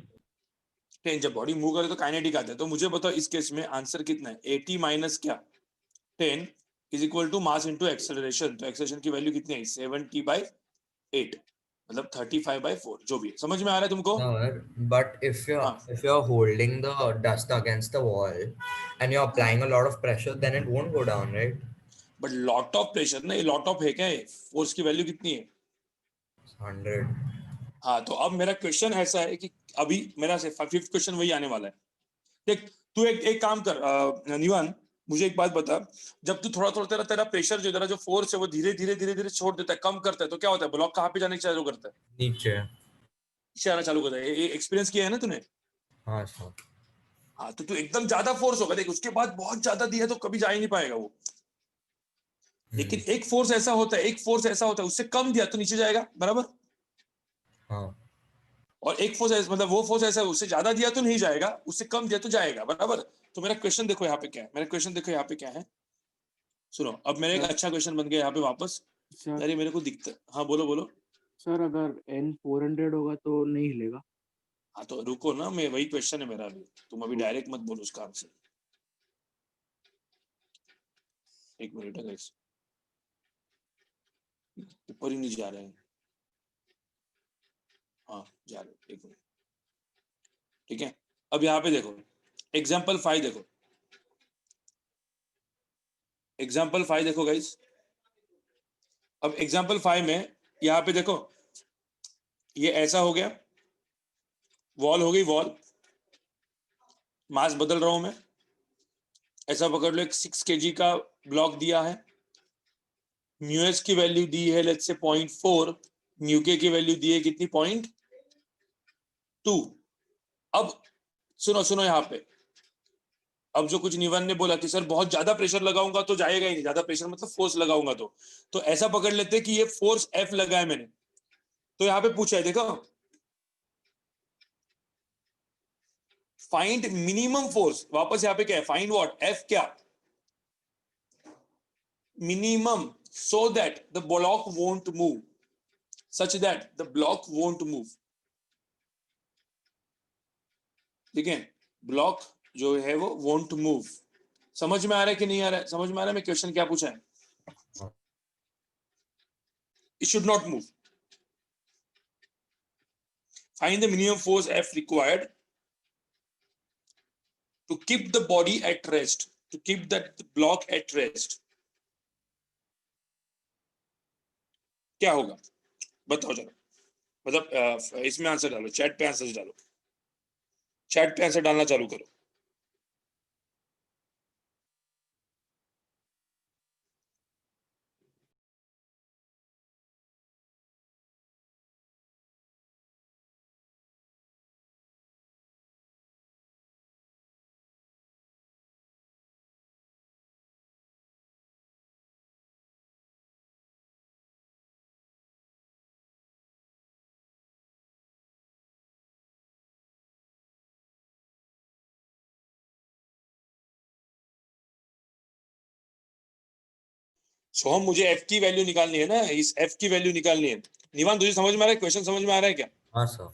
S1: जब बॉडी मूव करे तो काइनेटिक आता है। तो मुझे बताओ इस केस में आंसर कितना है? 80 माइनस क्या 10 is equal to mass into acceleration. तो एक्सेलरेशन की वैल्यू कितनी है? 70/8, मतलब 35/4, जो भी है। समझ में आ रहा है तुमको?
S10: But if you're holding the dust against the wall and you're applying a lot of pressure, then it won't go down, right?
S1: But lot of pressure ना, ये लॉट ऑफ है क्या? फोर्स की वैल्यू कितनी है?
S10: 100.
S1: हाँ, तो अब मेरा क्वेश्चन ऐसा है कि अभी मेरा 5th क्वेश्चन वही आने वाला है। देख तू एक काम कर निवान, मुझे एक बात बता, जब तू थोड़ा तेरा प्रेशर जो तेरा जो फोर्स है वो धीरे धीरे छोड़ देता है, कम करता है, तो क्या होता है? ब्लॉक कहाँ पे जाने चालू करता है? नीचे आना चालू करता है। ये एक्सपीरियंस किया है ना तूने?
S10: हाँ सर।
S1: हाँ, तो तू एकदम ज्यादा फोर्स होगा, देख उसके बाद बहुत ज्यादा दिया तो कभी जा ही नहीं पाएगा वो। लेकिन एक फोर्स ऐसा होता है उससे कम दिया तो नीचे जाएगा, बराबर?
S10: हाँ।
S1: और एक फोर्स ऐसा, मतलब वो फोर्स ऐसा है उससे ज्यादा दिया तो नहीं जाएगा, उससे कम दिया तो जाएगा, बराबर? तो मेरा क्वेश्चन देखो यहाँ पे क्या है, सुनो। अब मेरा एक अच्छा क्वेश्चन बन गया यहाँ पे वापस। अरे मेरे को दिखता है। हाँ बोलो।
S4: सर अगर n 400 होगा तो नहीं हिलेगा?
S1: हाँ तो रुको ना, मैं वही क्वेश्चन है मेरा अभी, तुम अभी डायरेक्ट मत बोलो उसका आंसर। एक मिनट है गाइस, ऊपर ही नहीं जा रहे हैं। हाँ जा रहे, एक मिनट, ठीक है। अब यहाँ पे देखो एग्जाम्पल 5 देखो, गाइस। अब एग्जाम्पल 5 में यहाँ पे देखो, ये ऐसा हो गया, वॉल हो गई, वॉल मास बदल रहा हूं मैं, ऐसा पकड़ लो, एक 6 kg का ब्लॉक दिया है, म्यूएस की वैल्यू दी है लेट्स से 0.4, म्यूके की वैल्यू दी है कितनी? 0.2। अब सुनो यहाँ पे, अब जो कुछ निवन ने बोला कि सर बहुत ज्यादा प्रेशर लगाऊंगा तो जाएगा ही नहीं, ज्यादा प्रेशर मतलब फोर्स लगाऊंगा तो ऐसा पकड़ लेते कि ये फोर्स एफ लगा है मैंने। तो यहाँ पे पूछा है, देखो फाइंड मिनिमम फोर्स, वापस यहाँ पे क्या है? Find what? एफ क्या? Minimum, so that the block won't move, such that the block won't move, ठीक है? ब्लॉक जो है वो वोंट मूव। समझ में आ रहा है कि नहीं आ रहा है? समझ में आ रहा है मैं क्वेश्चन क्या पूछा है? It should not move. Find the minimum force F required to keep the body at rest, to keep that block at rest. क्या होगा बताओ जरा। मतलब इसमें आंसर डालो, चैट पे आंसर डालो, चैट पे आंसर डालना चालू करो। सोहम, मुझे एफ की वैल्यू निकालनी है ना, इस एफ की वैल्यू निकालनी है। निवान, तुझे समझ में आ रहा है, क्वेश्चन समझ में आ रहा है क्या?
S10: हाँ सर।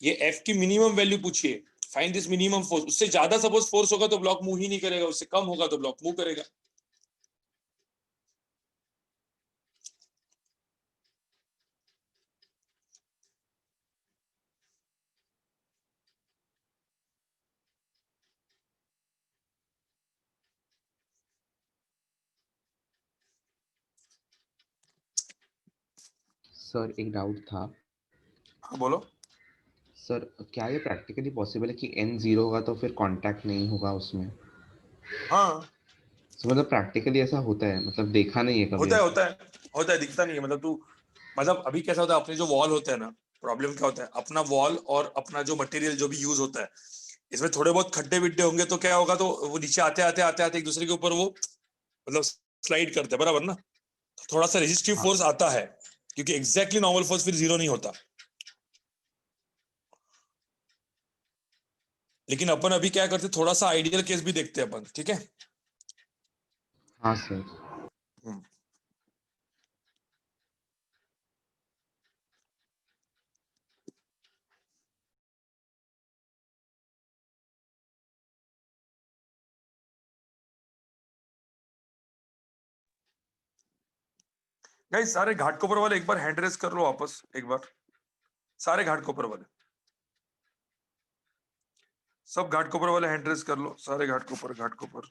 S1: ये एफ की मिनिमम वैल्यू पूछिए, फाइंड दिस मिनिमम फोर्स। उससे ज्यादा सपोज फोर्स होगा तो ब्लॉक मूव ही नहीं करेगा, उससे कम होगा तो ब्लॉक मूव करेगा।
S8: सर एक डाउट था
S1: हाँ बोलो।
S8: सर, क्या ये प्रैक्टिकली पॉसिबल है कि n जीरो होगा तो फिर कांटेक्ट नहीं होगा उसमें?
S1: हाँ
S8: तो मतलब प्रैक्टिकली ऐसा होता है, मतलब देखा नहीं है कभी
S1: होता है,
S8: ऐसा।
S1: होता है, होता है, दिखता नहीं है। मतलब तू, मतलब अभी कैसा होता है, अपने जो वॉल होता है ना, प्रॉब्लम क्या होता है, अपना वॉल और अपना जो मटेरियल जो भी यूज होता है, इसमें थोड़े बहुत खड्डे विड्डे होंगे तो क्या होगा, तो वो नीचे आते आते आते आते एक दूसरे के ऊपर वो मतलब स्लाइड करते हैं, बराबर ना? तो थोड़ा सा रेजिस्टिव
S8: हाँ
S1: फोर्स आता है, क्योंकि एग्जैक्टली नॉर्मल फोर्स फिर जीरो नहीं होता। लेकिन अपन अभी क्या करते हैं, थोड़ा सा आइडियल केस भी देखते हैं अपन, ठीक है?
S8: हाँ सर।
S1: हम्म। गाइस, सारे घाटकोपर वाले एक बार हैंड रेस कर लो वापस एक बार, सारे घाटकोपर वाले, सब घाटकोपर वाले हैंड रेस कर लो, सारे घाटकोपर, घाटकोपर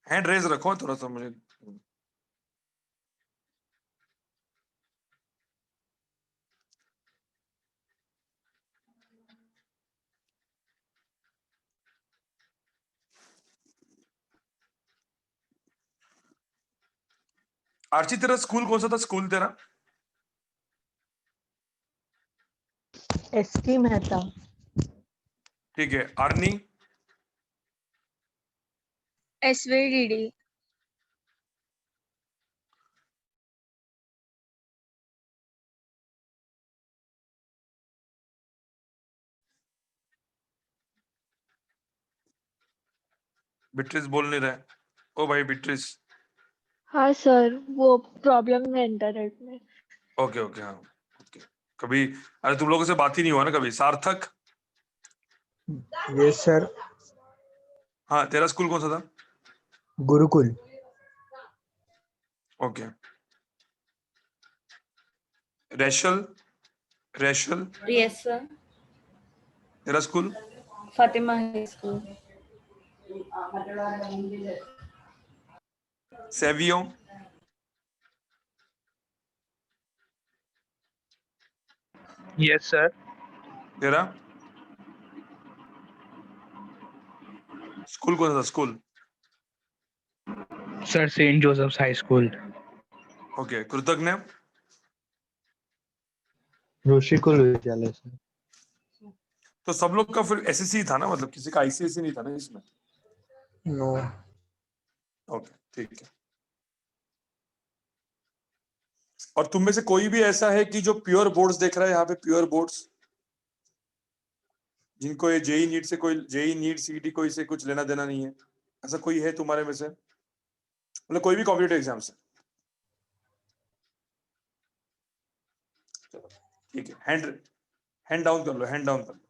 S1: हैंड रेस रखो थोड़ा सा मुझे। आर्ची, तेरा स्कूल कौन सा था, स्कूल तेरा?
S11: एसटी मेहता।
S1: ठीक है, आर्नी?
S3: SVDD।
S1: बिट्रिस बोल नहीं रहा। ओ भाई बिट्रिस।
S11: हाँ सर, वो प्रॉब्लम है इंटरनेट में।
S1: ओके ओके, हाँ ओके। कभी, अरे तुम लोगों से बात ही नहीं हुआ ना कभी। सार्थक?
S9: Yes sir.
S1: हाँ, तेरा स्कूल कौन सा था?
S9: Gurukul.
S1: Okay. Rachel? Rachel,
S12: Yes, sir.
S1: तेरा school?
S12: Fatima High School.
S1: Savio?
S2: Yes sir.
S1: तेरा स्कूल कौन सा था, school?
S2: Sir saint Joseph's high school.
S1: Okay. Kritagya?
S9: Rishikul विद्यालय सर।
S1: तो सब लोग का फिर एसएससी था ना, मतलब किसी का आईसीएससी नहीं था ना इसमें?
S9: नो।
S1: ओके ठीक है। और तुम में से कोई भी ऐसा है कि जो प्योर बोर्ड्स देख रहा है यहाँ पे, प्योर बोर्ड्स, जिनको ये जेई नीट से कोई, जेई नीट सीईटी कोई से कुछ लेना देना नहीं है, ऐसा कोई है तुम्हारे में से? मतलब कोई भी कॉम्पिटेटिव एग्जाम से? चलो ठीक है, हैंड हैंड डाउन कर लो, हैंड डाउन कर लो।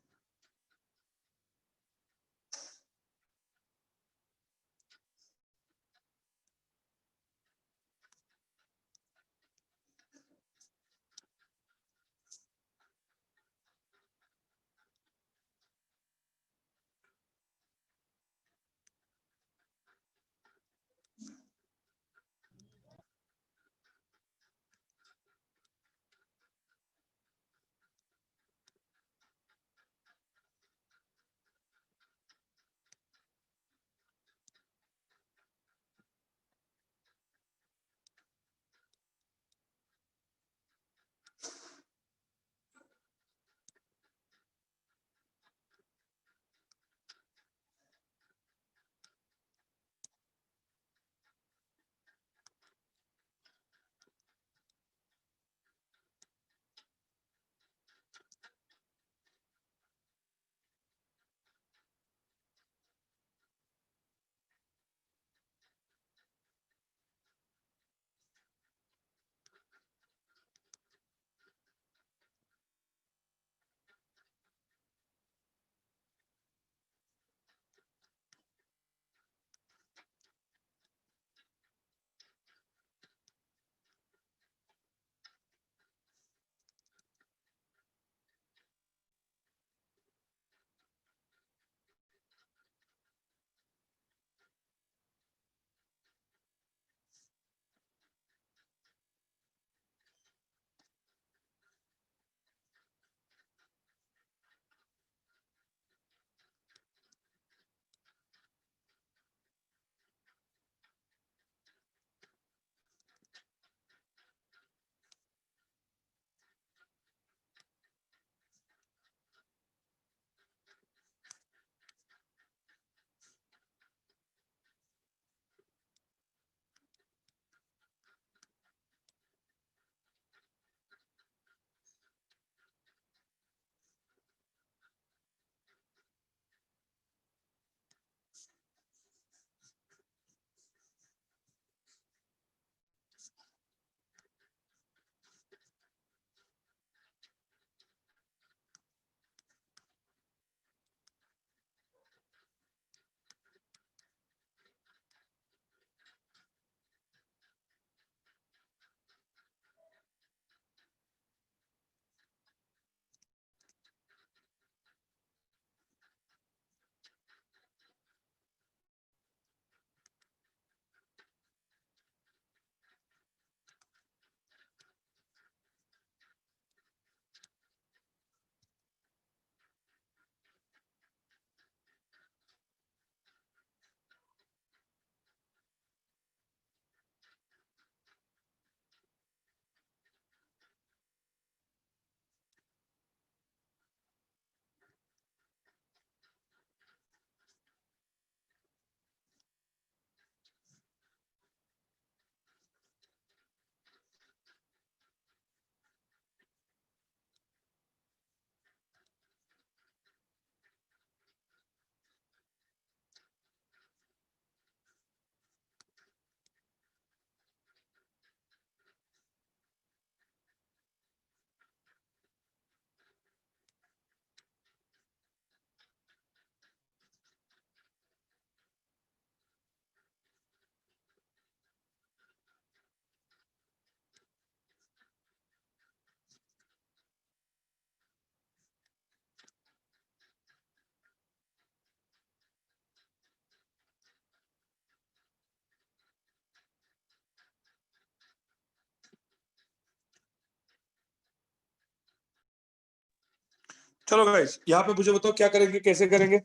S1: चलो गाइस, यहाँ पे मुझे बताओ क्या करेंगे, कैसे करेंगे।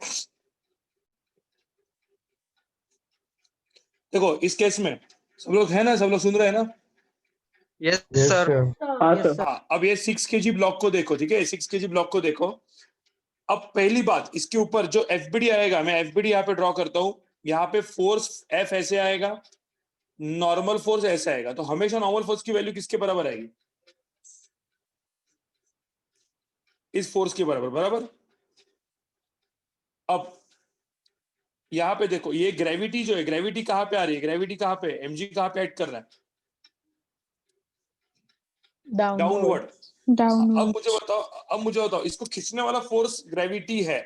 S1: देखो इस केस में सब लोग है ना, सब लोग सुन रहे हैं ना।
S2: Yes
S9: Yes,
S2: sir.
S9: sir.
S1: हाँ, अब ये 6 kg ब्लॉक को देखो, ठीक है, 6 kg ब्लॉक को देखो। अब पहली बात, इसके ऊपर जो एफबीडी आएगा, मैं एफबीडी यहाँ पे ड्रॉ करता हूँ। यहाँ पे फोर्स एफ ऐसे आएगा, नॉर्मल फोर्स ऐसे आएगा। तो हमेशा नॉर्मल फोर्स की वैल्यू किसके बराबर आएगी? इस फोर्स के बराबर, बराबर। अब यहाँ पे देखो, ये ग्रेविटी जो है, ग्रेविटी कहाँ पे आ रही है, ग्रेविटी कहाँ पे, एमजी कहाँ पे ऐड कर रहा है? डाउनवर्ड। अब
S5: Downward.
S1: मुझे बताओ, इसको खींचने वाला फोर्स ग्रेविटी है।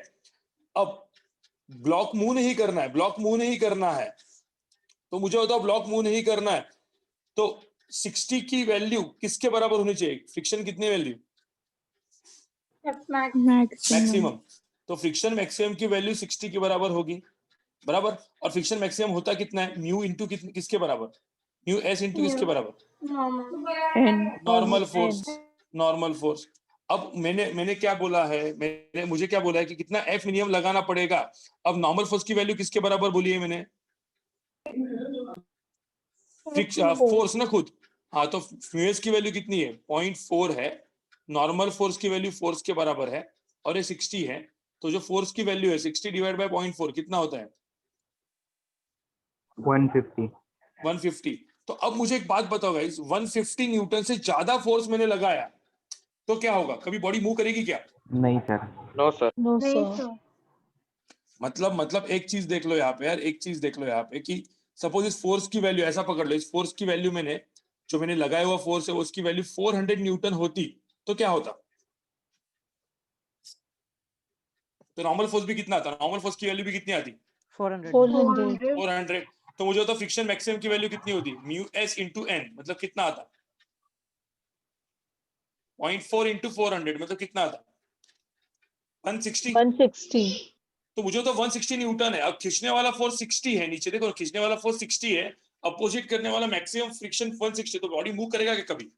S1: अब ब्लॉक मूव नहीं करना है, ब्लॉक मूव नहीं करना है, तो मुझे बताओ ब्लॉक मूव नहीं करना है तो 60 की वैल्यू किसके बराबर होनी चाहिए? फ्रिक्शन कितनी वैल्यू?
S3: F max.
S1: मैक्सिमम। तो फ्रिक्शन मैक्सिमम की वैल्यू 60 के बराबर होगी, बराबर। और फ्रिक्शन मैक्सिमम होता कितना है? म्यू इंटू किसके बराबर? म्यू एस इंटू किसके बराबर?
S3: Normal.
S1: Normal force, normal force. अब मैंने क्या बोला है, मुझे क्या बोला है कि कितना एफ मिनिमम लगाना पड़ेगा। अब नॉर्मल फोर्स की वैल्यू किसके बराबर बोली है मैंने? फोर्स ना खुद। हाँ, तो म्यूएस की वैल्यू कितनी है? 0.4 है। नॉर्मल फोर्स की वैल्यू फोर्स के बराबर है और ये 60 है। तो जो फोर्स की वैल्यू है 60 डिवाइड बाय 0.4 कितना होता है?
S9: 150.
S1: 150। तो अब मुझे एक बात बताओ गाइस, 150 न्यूटन से ज्यादा फोर्स मैंने लगाया तो क्या होगा? कभी बॉडी मूव करेगी क्या?
S9: नहीं सर.
S2: No sir.
S11: No,
S3: नहीं
S11: sir.
S3: sir.
S1: मतलब एक चीज देख लो यहाँ पे यार, एक चीज देख लो यहाँ पे कि सपोज इस फोर्स की वैल्यू, ऐसा पकड़ लो, इस फोर्स की वैल्यू जो मैंने लगाया हुआ फोर्स है उसकी वैल्यू 400 न्यूटन होती तो क्या होता? तो नॉर्मल फोर्स भी कितना आता? नॉर्मल फोर्स की वैल्यू भी कितनी आती?
S7: 400.
S11: 400.
S1: 400। तो मुझे तो फ्रिक्शन मैक्सिमम की वैल्यू कितनी होती? म्यू एस इंटू एन, मतलब कितना आता? 0.4 इंटू 400 मतलब कितना आता? 160।
S11: 160.
S1: तो मुझे तो 160 न्यूटन है। अब खींचने वाला फोर्स 60 है, नीचे देखो, खींचने वाला फोर्स 60 है, अपोजिट करने वाला मैक्सिमम फ्रिक्शन 160। तो बॉडी मूव करेगा क्या कभी?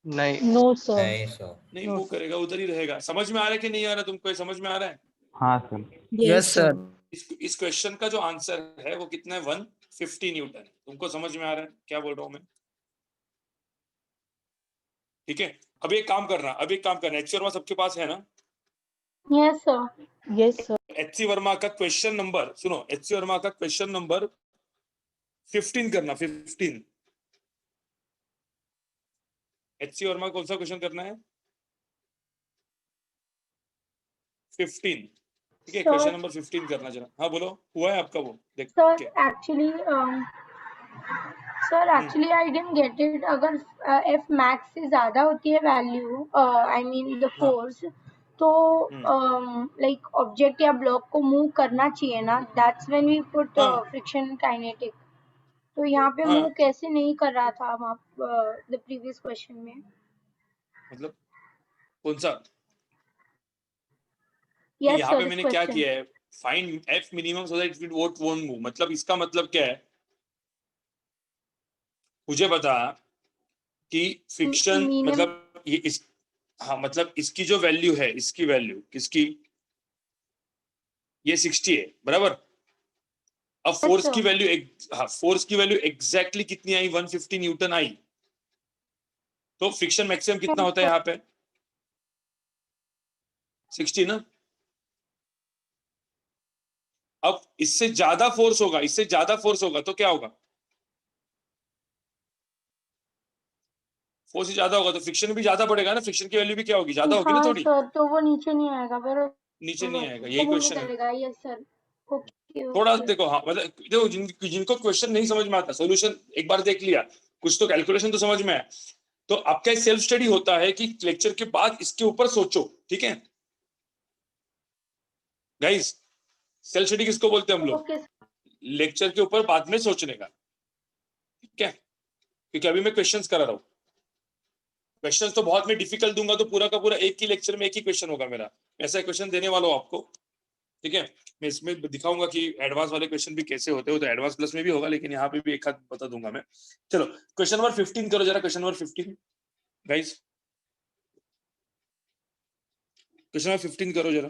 S2: नहीं।
S11: No, sir.
S10: नहीं सर।
S1: नहीं मूव करेगा, उधर ही रहेगा। समझ में आ रहा है कि नहीं आ रहा तुमको? ये समझ में आ रहा है?
S9: हाँ सर.
S6: Yes, sir.
S1: इस क्वेश्चन का जो आंसर है वो कितना है? 150 न्यूटन है। तुमको समझ में आ रहा है क्या बोल रहा हूं मैं? ठीक है, अब एक काम करना, एचसी वर्मा सबके पास है ना?
S3: Yes sir.
S11: Yes, sir.
S1: HC Verma का क्वेश्चन नंबर सुनो, एचसी वर्मा का क्वेश्चन नंबर 15 करना, 15। एचसी वर्मा कौन सा क्वेश्चन करना है? 15। ठीक है, क्वेश्चन नंबर 15 करना जरा। हाँ बोलो, हुआ है आपका वो? देख
S3: Sir,
S1: के
S3: actually I didn't get it. अगर F max से ज्यादा होती है value, I mean the force, तो like object या block को move करना चाहिए ना? That's when we put friction kinetic. तो यहाँ पे move कैसे नहीं कर रहा था वहाँ the previous question में?
S1: मतलब कौन सा?
S3: Yes
S1: यहाँ
S3: sir,
S1: पे
S3: this
S1: मैंने क्या
S3: question.
S1: किया है? Find F minimum so that it won't move. मतलब इसका मतलब क्या है? मुझे बता कि फ्रिक्शन मतलब ये हाँ, मतलब इसकी जो वैल्यू है, इसकी वैल्यू किसकी? ये 60 है, बराबर। अब फोर्स की वैल्यू फोर्स की वैल्यू एग्जैक्टली कितनी आई? 150 न्यूटन आई। तो फ्रिक्शन मैक्सिमम कितना होता है यहाँ पे? 60 ना। अब इससे ज्यादा फोर्स होगा तो क्या होगा? फोर्स ज्यादा होगा तो फ्रिक्शन भी ज्यादा पड़ेगा ना। फ्रिक्शन की वैल्यू भी क्या होगी? ज्यादा होगी ना थोड़ी।
S3: सर, तो वो नीचे नहीं आएगा,
S1: नीचे नहीं आएगा, यही क्वेश्चन है।
S3: Yes sir.
S1: थोड़ा देखो, हाँ मतलब देखो, जिनको क्वेश्चन नहीं समझ में आता, सॉल्यूशन एक बार देख लिया, कुछ तो कैलकुलेशन तो समझ में आया, तो आपका सेल्फ स्टडी होता है कि लेक्चर के बाद इसके ऊपर सोचो। ठीक है गाइस, सेल्फ स्टडी किसको बोलते हैं हम लोग? लेक्चर के ऊपर बाद में सोचने का। ठीक है, क्योंकि अभी मैं क्वेश्चंस करा रहा हूं। क्वेश्चंस तो बहुत मैं डिफिकल्ट दूंगा तो पूरा का पूरा एक ही लेक्चर में एक ही क्वेश्चन होगा मेरा, ऐसा क्वेश्चन देने वाला हूं आपको। ठीक है, मैं इसमें दिखाऊंगा कि एडवांस वाले क्वेश्चन भी कैसे होते हो, तो एडवांस प्लस में भी होगा, लेकिन यहाँ पे भी एक हाथ बता दूंगा मैं। चलो क्वेश्चन नंबर 15 करो जरा, question number 15 guys. Question number 15 करो जरा।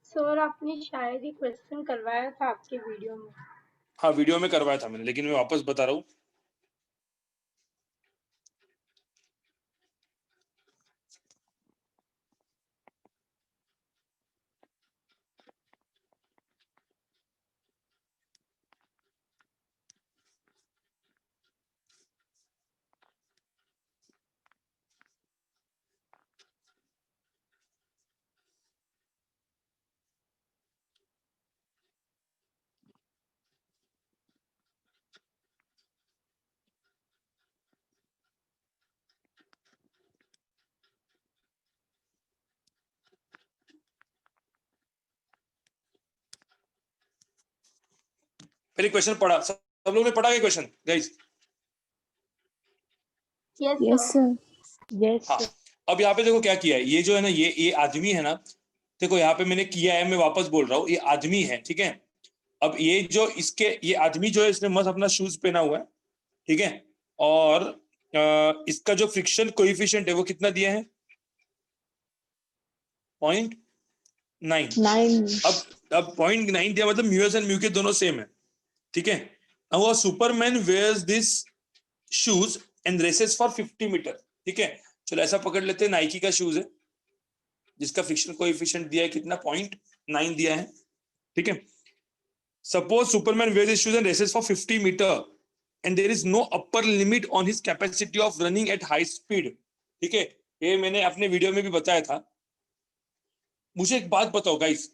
S3: सर आपने शायद ही क्वेश्चन करवाया था आपके वीडियो में।
S1: हाँ वीडियो में करवाया था मैंने, लेकिन मैं वापस बता रहा हूँ। पहले क्वेश्चन पढ़ा, सब लोगों ने पढ़ा क्या question guys?
S5: Yes, sir.
S11: Yes,
S1: हाँ,
S11: sir.
S1: अब यहाँ पे देखो क्या किया है, ये जो है ना, ये आदमी है ना, देखो यहाँ पे मैंने किया है, मैं वापस बोल रहा हूँ, ये आदमी है, ठीक है। अब ये जो ये आदमी जो है, इसने मस्त अपना शूज पहना हुआ है, ठीक है, और इसका जो फ्रिक्शन कोएफिशिएंट है वो कितना दिया है? 0.9। अब 0.9 दिया मतलब म्यू एस एंड म्यू के दोनों सेम है, ठीक है। अब Superman wears this shoes and races for 50 metre, ठीक है। चलो ऐसा पकड़ लेते हैं, नाइकी का शूज है जिसका फ्रिक्शन कोएफिशिएंट दिया है कितना? 0.9 दिया है, ठीक है। Suppose Superman wears this shoes and races for 50 metre and there is no upper limit on his capacity of running at high speed, ठीक है। ये मैंने अपने वीडियो में भी बताया था। मुझे एक बात बताओ गाइस,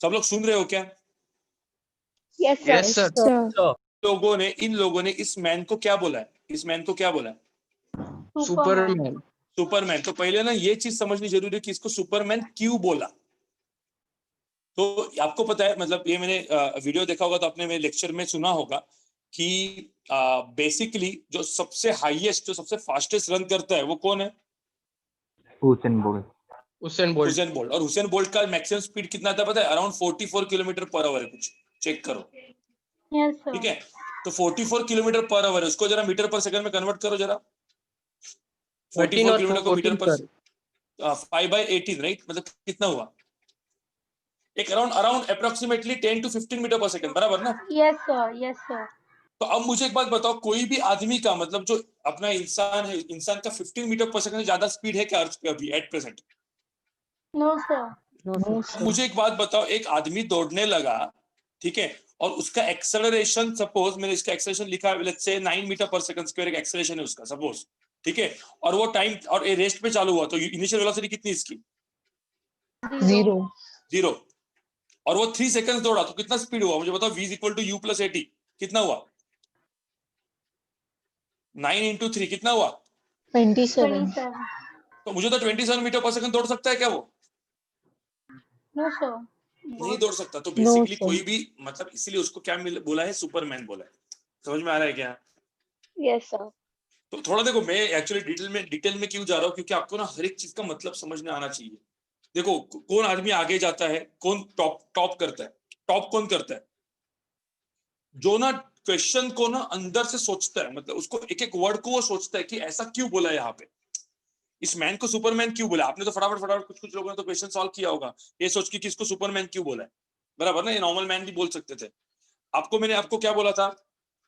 S1: सब लोग सुन रहे हो क्या?
S11: Yes, sir.
S2: Yes, sir.
S5: Sir.
S1: इन लोगों ने इस मैन को क्या बोला है? इस मैन को क्या बोला है? सुपरमैन। तो पहले ना ये चीज समझनी जरूरी है कि इसको सुपरमैन क्यों बोला। तो आपको पता है, मतलब ये मैंने वीडियो देखा होगा तो आपने मेरे लेक्चर में सुना होगा कि बेसिकली जो सबसे हाईएस्ट, जो सबसे फास्टेस्ट रन करता है वो कौन है?
S2: Usain Bolt.
S1: और हुसैन बोल्ट का मैक्सिमम स्पीड कितना था पता है? अराउंड 44 किलोमीटर पर आवर है, कुछ चेक करो।
S3: Yes sir.
S1: ठीक है, तो 44 किलोमीटर पर आवर है, उसको जरा मीटर पर सेकंड में कन्वर्ट करो जरा। 44 किलोमीटर को मीटर पर 5/18, राइट, मतलब कितना हुआ? एक अराउंड अप्रोक्सीमेटली 10 to 15 मीटर पर सेकंड, बराबर ना?
S3: Yes sir.
S1: तो अब मुझे एक बात बताओ, कोई भी आदमी का, मतलब जो अपना इंसान है, इंसान का 15 मीटर पर सेकंड से ज्यादा स्पीड है क्या अर्थ पे अभी एट प्रेजेंट?
S3: No sir.
S1: मुझे एक बात बताओ, एक आदमी दौड़ने लगा, ठीक है, और उसका एक्सेलरेशन, सपोज मैंने इसका एक्सेलरेशन लिखा लेट्स से 9 मीटर पर सेकंड स्क्वायर एक एक्सेलरेशन है उसका, सपोज, ठीक है, और वो टाइम और रेस्ट पे चालू हुआ, तो इनिशियल वेलोसिटी कितनी इसकी? 0। और वो 3 सेकंड्स दौड़ा तो कितना स्पीड हुआ मुझे बताओ? v = u + 80 कितना हुआ? 9 × 3 कितना हुआ?
S5: 27.
S1: तो मुझे तो 27 मीटर पर सेकंड दौड़ सकता है क्या वो?
S3: No sir.
S1: नहीं दौड़ सकता। तो बेसिकली कोई भी, मतलब इसीलिए उसको क्या बोला है? सुपरमैन बोला है। समझ में आ रहा है क्या?
S11: Yes, sir.
S1: तो थोड़ा देखो, मैं एक्चुअली डिटेल में क्यों जा रहा हूँ, क्योंकि आपको ना हर एक चीज का मतलब समझने आना चाहिए। देखो, कौन आदमी आगे जाता है, कौन टॉप करता है? टॉप कौन करता है? जो ना क्वेश्चन को ना अंदर से सोचता है, मतलब उसको एक एक वर्ड को वो सोचता है कि ऐसा क्यों बोला है यहाँ पे, इस मैन को सुपरमैन क्यों बोला। आपने तो फटाफट कुछ लोगों ने तो क्वेश्चन सॉल्व किया होगा ये सोच के कि इसको सुपरमैन क्यों बोला है, बराबर ना? ये नॉर्मल मैन भी बोल सकते थे। मैंने आपको क्या बोला था?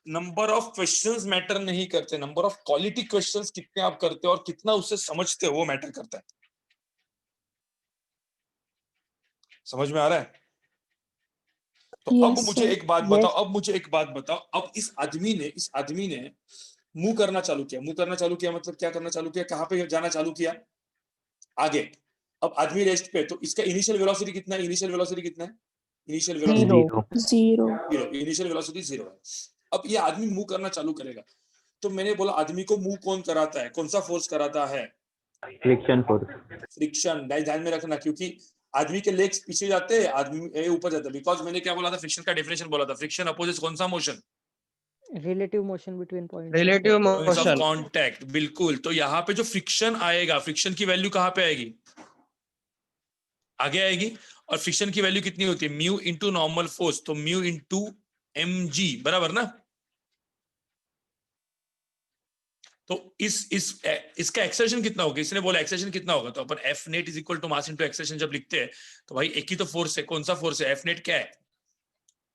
S1: नंबर ऑफ क्वेश्चंस मैटर नहीं करते, नंबर ऑफ क्वालिटी क्वेश्चंस कितने आप करते हो और कितना उससे समझते हो वो मैटर करता है। समझ में आ रहा है? तो अब मुझे एक बात बताओ, अब इस आदमी ने मूव करना चालू किया, मतलब क्या करना चालू किया, कहां पे जाना चालू किया? आगे। अब आदमी रेस्ट पे, तो इसका इनिशियल वेलोसिटी कितना है? इनिशियल वेलोसिटी 0 है। अब ये आदमी मूव करना चालू करेगा, तो मैंने बोला आदमी को मूव कौन कराता है, कौन सा फोर्स कराता है? फ्रिक्शन। ध्यान में रखना, क्योंकि आदमी के लेग्स पीछे जाते हैं, आदमी ऊपर जाता है। बिकॉज मैंने क्या बोला था? फ्रिक्शन का डेफिनेशन बोला था, फ्रिक्शन अपोजिट कौन सा motion?
S7: Relative motion between point,
S2: relative
S1: points of
S2: motion.
S1: Contact, बिल्कुल। तो यहाँ पे जो फ्रिक्शन आएगा, फ्रिक्शन की वैल्यू कहाँ पे आएगी? आगे आएगी। और फ्रिक्शन की वैल्यू कितनी होती है? म्यू इंटू नॉर्मल फोर्स, तो म्यू इंटू mg, बराबर ना? तो इसका एक्सेलरेशन कितना होगा? इसने बोला एक्सेलरेशन कितना होगा, तो अपन F net is equal to mass into acceleration जब लिखते हैं तो भाई एक ही तो फोर्स है। कौन सा फोर्स है? एफ नेट क्या है?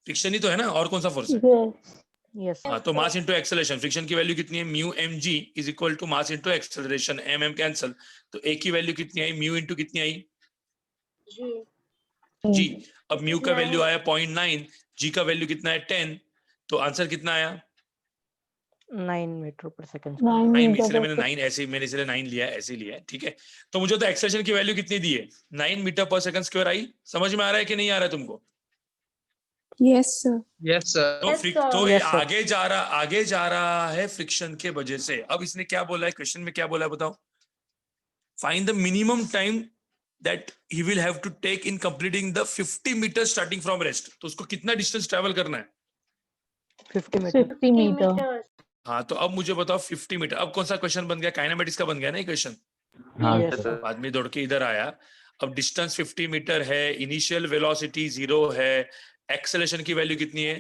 S1: फ्रिक्शन ही तो है ना, और कौन सा फोर्स है?
S7: यस
S1: हाँ, तो मास इंटू एक्सेलरेशन, फ्रिक्शन की वैल्यू कितनी है? Mu mg is equal to mass into acceleration, M cancel, तो ए की वैल्यू कितनी आई? म्यू इंटू कितनी आई? जी। अब म्यू का वैल्यू आया 0.9, जी का वैल्यू कितना है? 10, तो आंसर कितना आया?
S7: 9 मीटर पर सेकंड।
S1: 9, इसलिए मैंने 9 ऐसे, मैंने इसलिए 9 लिया है, ऐसे लिया है, ठीक है। तो मुझे तो एक्सेलरेशन की वैल्यू कितनी दी है? 9 मीटर पर सेकंड स्क्वायर आई। समझ में आ रहा है कि नहीं आ रहा है तुमको?
S5: Yes, sir.
S2: Yes sir.
S1: तो ये आगे जा रहा है फ्रिक्शन के वजह से। अब इसने क्या बोला है क्वेश्चन में? क्या बोला है बताओ? Find the minimum time that he will have to take in completing the 50 metre starting from rest. तो उसको कितना डिस्टेंस ट्रैवल करना है?
S7: 50 मीटर।
S5: 50 meter.
S1: हाँ, तो अब मुझे बताओ 50 मीटर। अब कौन सा क्वेश्चन बन गया? काइनेमेटिक्स का बन गया ना ये क्वेश्चन। आदमी दौड़ के इधर आया, अब डिस्टेंस 50 मीटर है, इनिशियल वेलोसिटी 0 है, एक्सेलरेशन की वैल्यू कितनी है?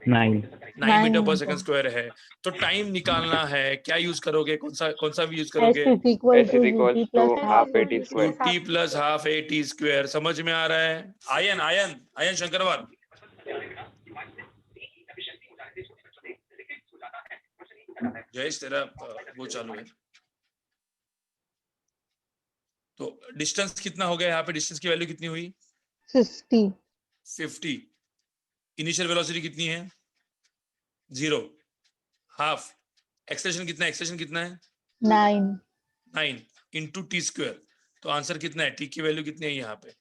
S1: 9 मीटर पर सेकंड स्क्वायर है। तो टाइम निकालना है, क्या यूज करोगे? कौन सा भी यूज करोगे?
S5: S is equal to
S9: half AT square.
S1: t plus half AT square. समझ में आ रहा है? आयन शंकरवाल, जयेश तेरा वो चालू है। तो डिस्टेंस कितना हो गया यहाँ पे? डिस्टेंस की वैल्यू कितनी हुई? 50। इनिशियल वेलोसिटी कितनी है? 0। हाफ। एक्सेलरेशन कितना है? एक्सेलरेशन कितना है? 9 इंटू टी स्क्वायर। तो आंसर कितना है? टी की वैल्यू कितनी है यहाँ पे?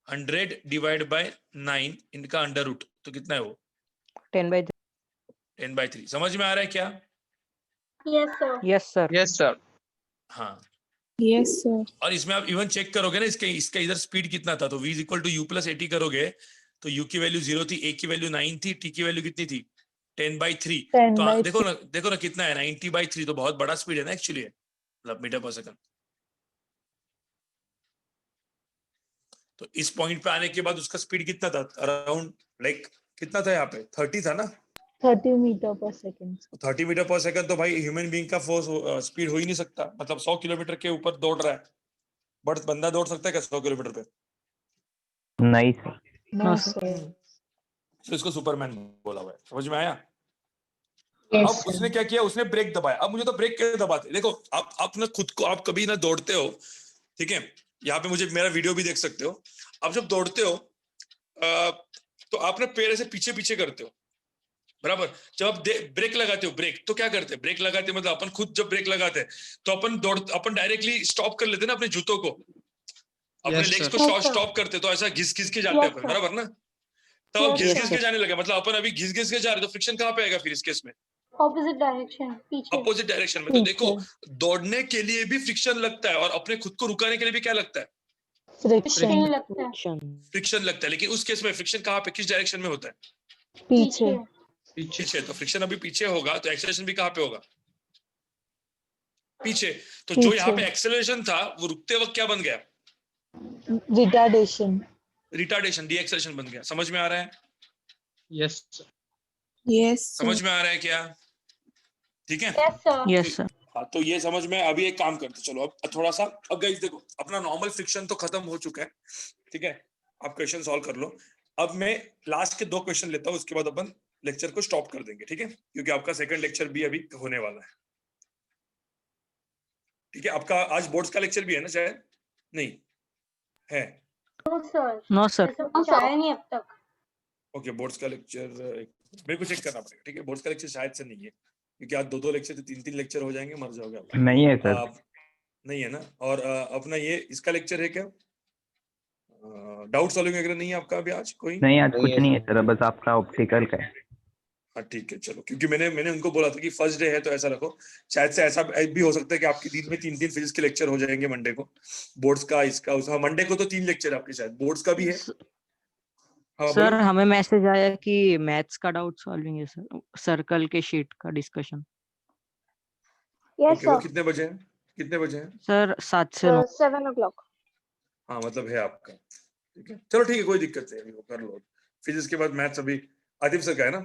S1: 100 डिवाइड बाय 9, इनका अंडर रूट, तो कितना है वो? 10/3। समझ में आ रहा है क्या?
S7: Yes sir.
S2: Yes sir.
S1: हाँ।
S5: Yes, sir.
S1: और इसमें आप इवन चेक करोगे ना, इसका इधर स्पीड कितना था, तो v is equal to u plus AT करोगे तो u की वैल्यू 0 थी, a की वैल्यू 9 थी, t की वैल्यू कितनी थी? 10/3। तो देखो ना कितना है? 90/3। तो बहुत बड़ा स्पीड है ना एक्चुअली, मतलब मीटर पर सेकंड। तो इस पॉइंट पे आने के बाद उसका स्पीड कितना था? अराउंड लाइक कितना था यहाँ पे? 30 था ना?
S5: 30 meter per second.
S1: 30 मीटर पर सेकंड। तो भाई ह्यूमन बीइंग का फोर्स स्पीड हो ही नहीं सकता, मतलब 100 किलोमीटर के ऊपर दौड़ रहा है, बट बंदा दौड़ सकता है क्या 100 किलोमीटर पे?
S7: नहीं सर।
S5: No, sir.
S1: तो इसको सुपरमैन बोला हुआ है। समझ में आया?
S5: Yes,
S1: अब उसने क्या किया? उसने ब्रेक दबाया। अब मुझे तो ब्रेक कैसे दबाते? देखो आप ना खुद को, आप कभी ना दौड़ते हो, ठीक है, यहाँ पे मुझे मेरा वीडियो भी देख सकते हो। आप जब दौड़ते हो तो आप ना पैर ऐसे पीछे पीछे करते हो, बराबर। जब आप ब्रेक लगाते हो, ब्रेक तो क्या करते हैं? ब्रेक लगाते मतलब अपन खुद जब ब्रेक लगाते हैं तो अपन डायरेक्टली स्टॉप कर लेते हैं ना अपने जूतों को, अपने लेग्स को स्टॉप करते, तो ऐसा घिस घिस के जाते हैं अपन, बराबर ना? तब आप घिस घिस के जाने लगे, मतलब अपन अभी घिस घिस के जा रहे, तो फ्रिक्शन कहाँ पे आएगा फिर इस केस में?
S3: ऑपोजिट डायरेक्शन, पीछे।
S1: अपोजिट डायरेक्शन में। तो देखो, दौड़ने के लिए भी फ्रिक्शन लगता है और अपने खुद को रुकाने के लिए भी क्या लगता है?
S5: Friction.
S3: लगता है।
S1: फ्रिक्शन लगता है। लेकिन उस केस में फ्रिक्शन कहाँ पे, किस डायरेक्शन में होता है?
S5: पीछे.
S1: पीछे। तो फ्रिक्शन अभी पीछे होगा, तो एक्सेलरेशन भी कहाँ पे होगा? पीछे। तो जो यहाँ पे एक्सेलरेशन था वो रुकते वक्त क्या बन गया? रिटार्डेशन, डी एक्सेलरेशन बन गया। समझ में आ रहा है?
S2: Yes sir.
S5: Yes,
S1: समझ में आ रहा है क्या? ठीक है।
S7: Yes sir.
S1: हाँ, तो ये समझ में। अभी एक काम करते चलो, अब थोड़ा सा, अब गाइस देखो, अपना नॉर्मल फ्रिक्शन तो खत्म हो चुका है, ठीक है, आप क्वेश्चन सॉल्व कर लो। अब मैं लास्ट के 2 क्वेश्चन लेता हूँ, उसके बाद अपन लेक्चर को स्टॉप कर देंगे, ठीक है, क्योंकि आपका सेकंड लेक्चर भी अभी होने वाला है, ठीक है। आपका आज बोर्ड्स का लेक्चर भी है ना शायद? नहीं है?
S7: No sir.
S3: कुछ आया नहीं अब तक।
S1: ओके, बोर्ड्स का लेक्चर मेरे को चेक करना पड़ेगा, ठीक है। बोर्ड्स का लेक्चर शायद से नहीं है, क्योंकि आज 2 लेक्चर तो 3 लेक्चर हो जाएंगे, मर जाओगे आप।
S7: नहीं है सर।
S1: नहीं है ना? और अपना ये इसका लेक्चर है क्या? डाउट सॉल्विंग वगैरह नहीं है आपका अभी आज कोई?
S7: नहीं, आज कुछ नहीं है सर, बस आपका ऑप्टिकल का है।
S1: हाँ ठीक है, चलो, क्योंकि मैंने उनको बोला था कि फर्स्ट डे है तो ऐसा रखो। शायद से ऐसा भी हो सकता है कि आपके दिन में 3 फिजिक्स के लेक्चर हो जाएंगे मंडे को, बोर्ड्स का, इसका, उसका। मंडे को तो 3 लेक्चर आपके शायद बोर्ड्स का भी है। हाँ
S7: सर
S1: बोलो।
S7: हमें मैसेज आया कि मैथ्स का डाउट सॉल्विंग है सर, सर्कल के शीट का डिस्कशन।
S11: Yes,
S1: ओके, वो
S11: sir.
S1: कितने बजे हैं? कितने बजे हैं?
S7: सर 7 से 9।
S11: 7 o'clock.
S1: हाँ मतलब है आपका, ठीक है, चलो ठीक है, कोई दिक्कत नहीं, अभी वो कर लो। फिजिक्स के बाद मैथ्स अभी आतिफ सर का है ना?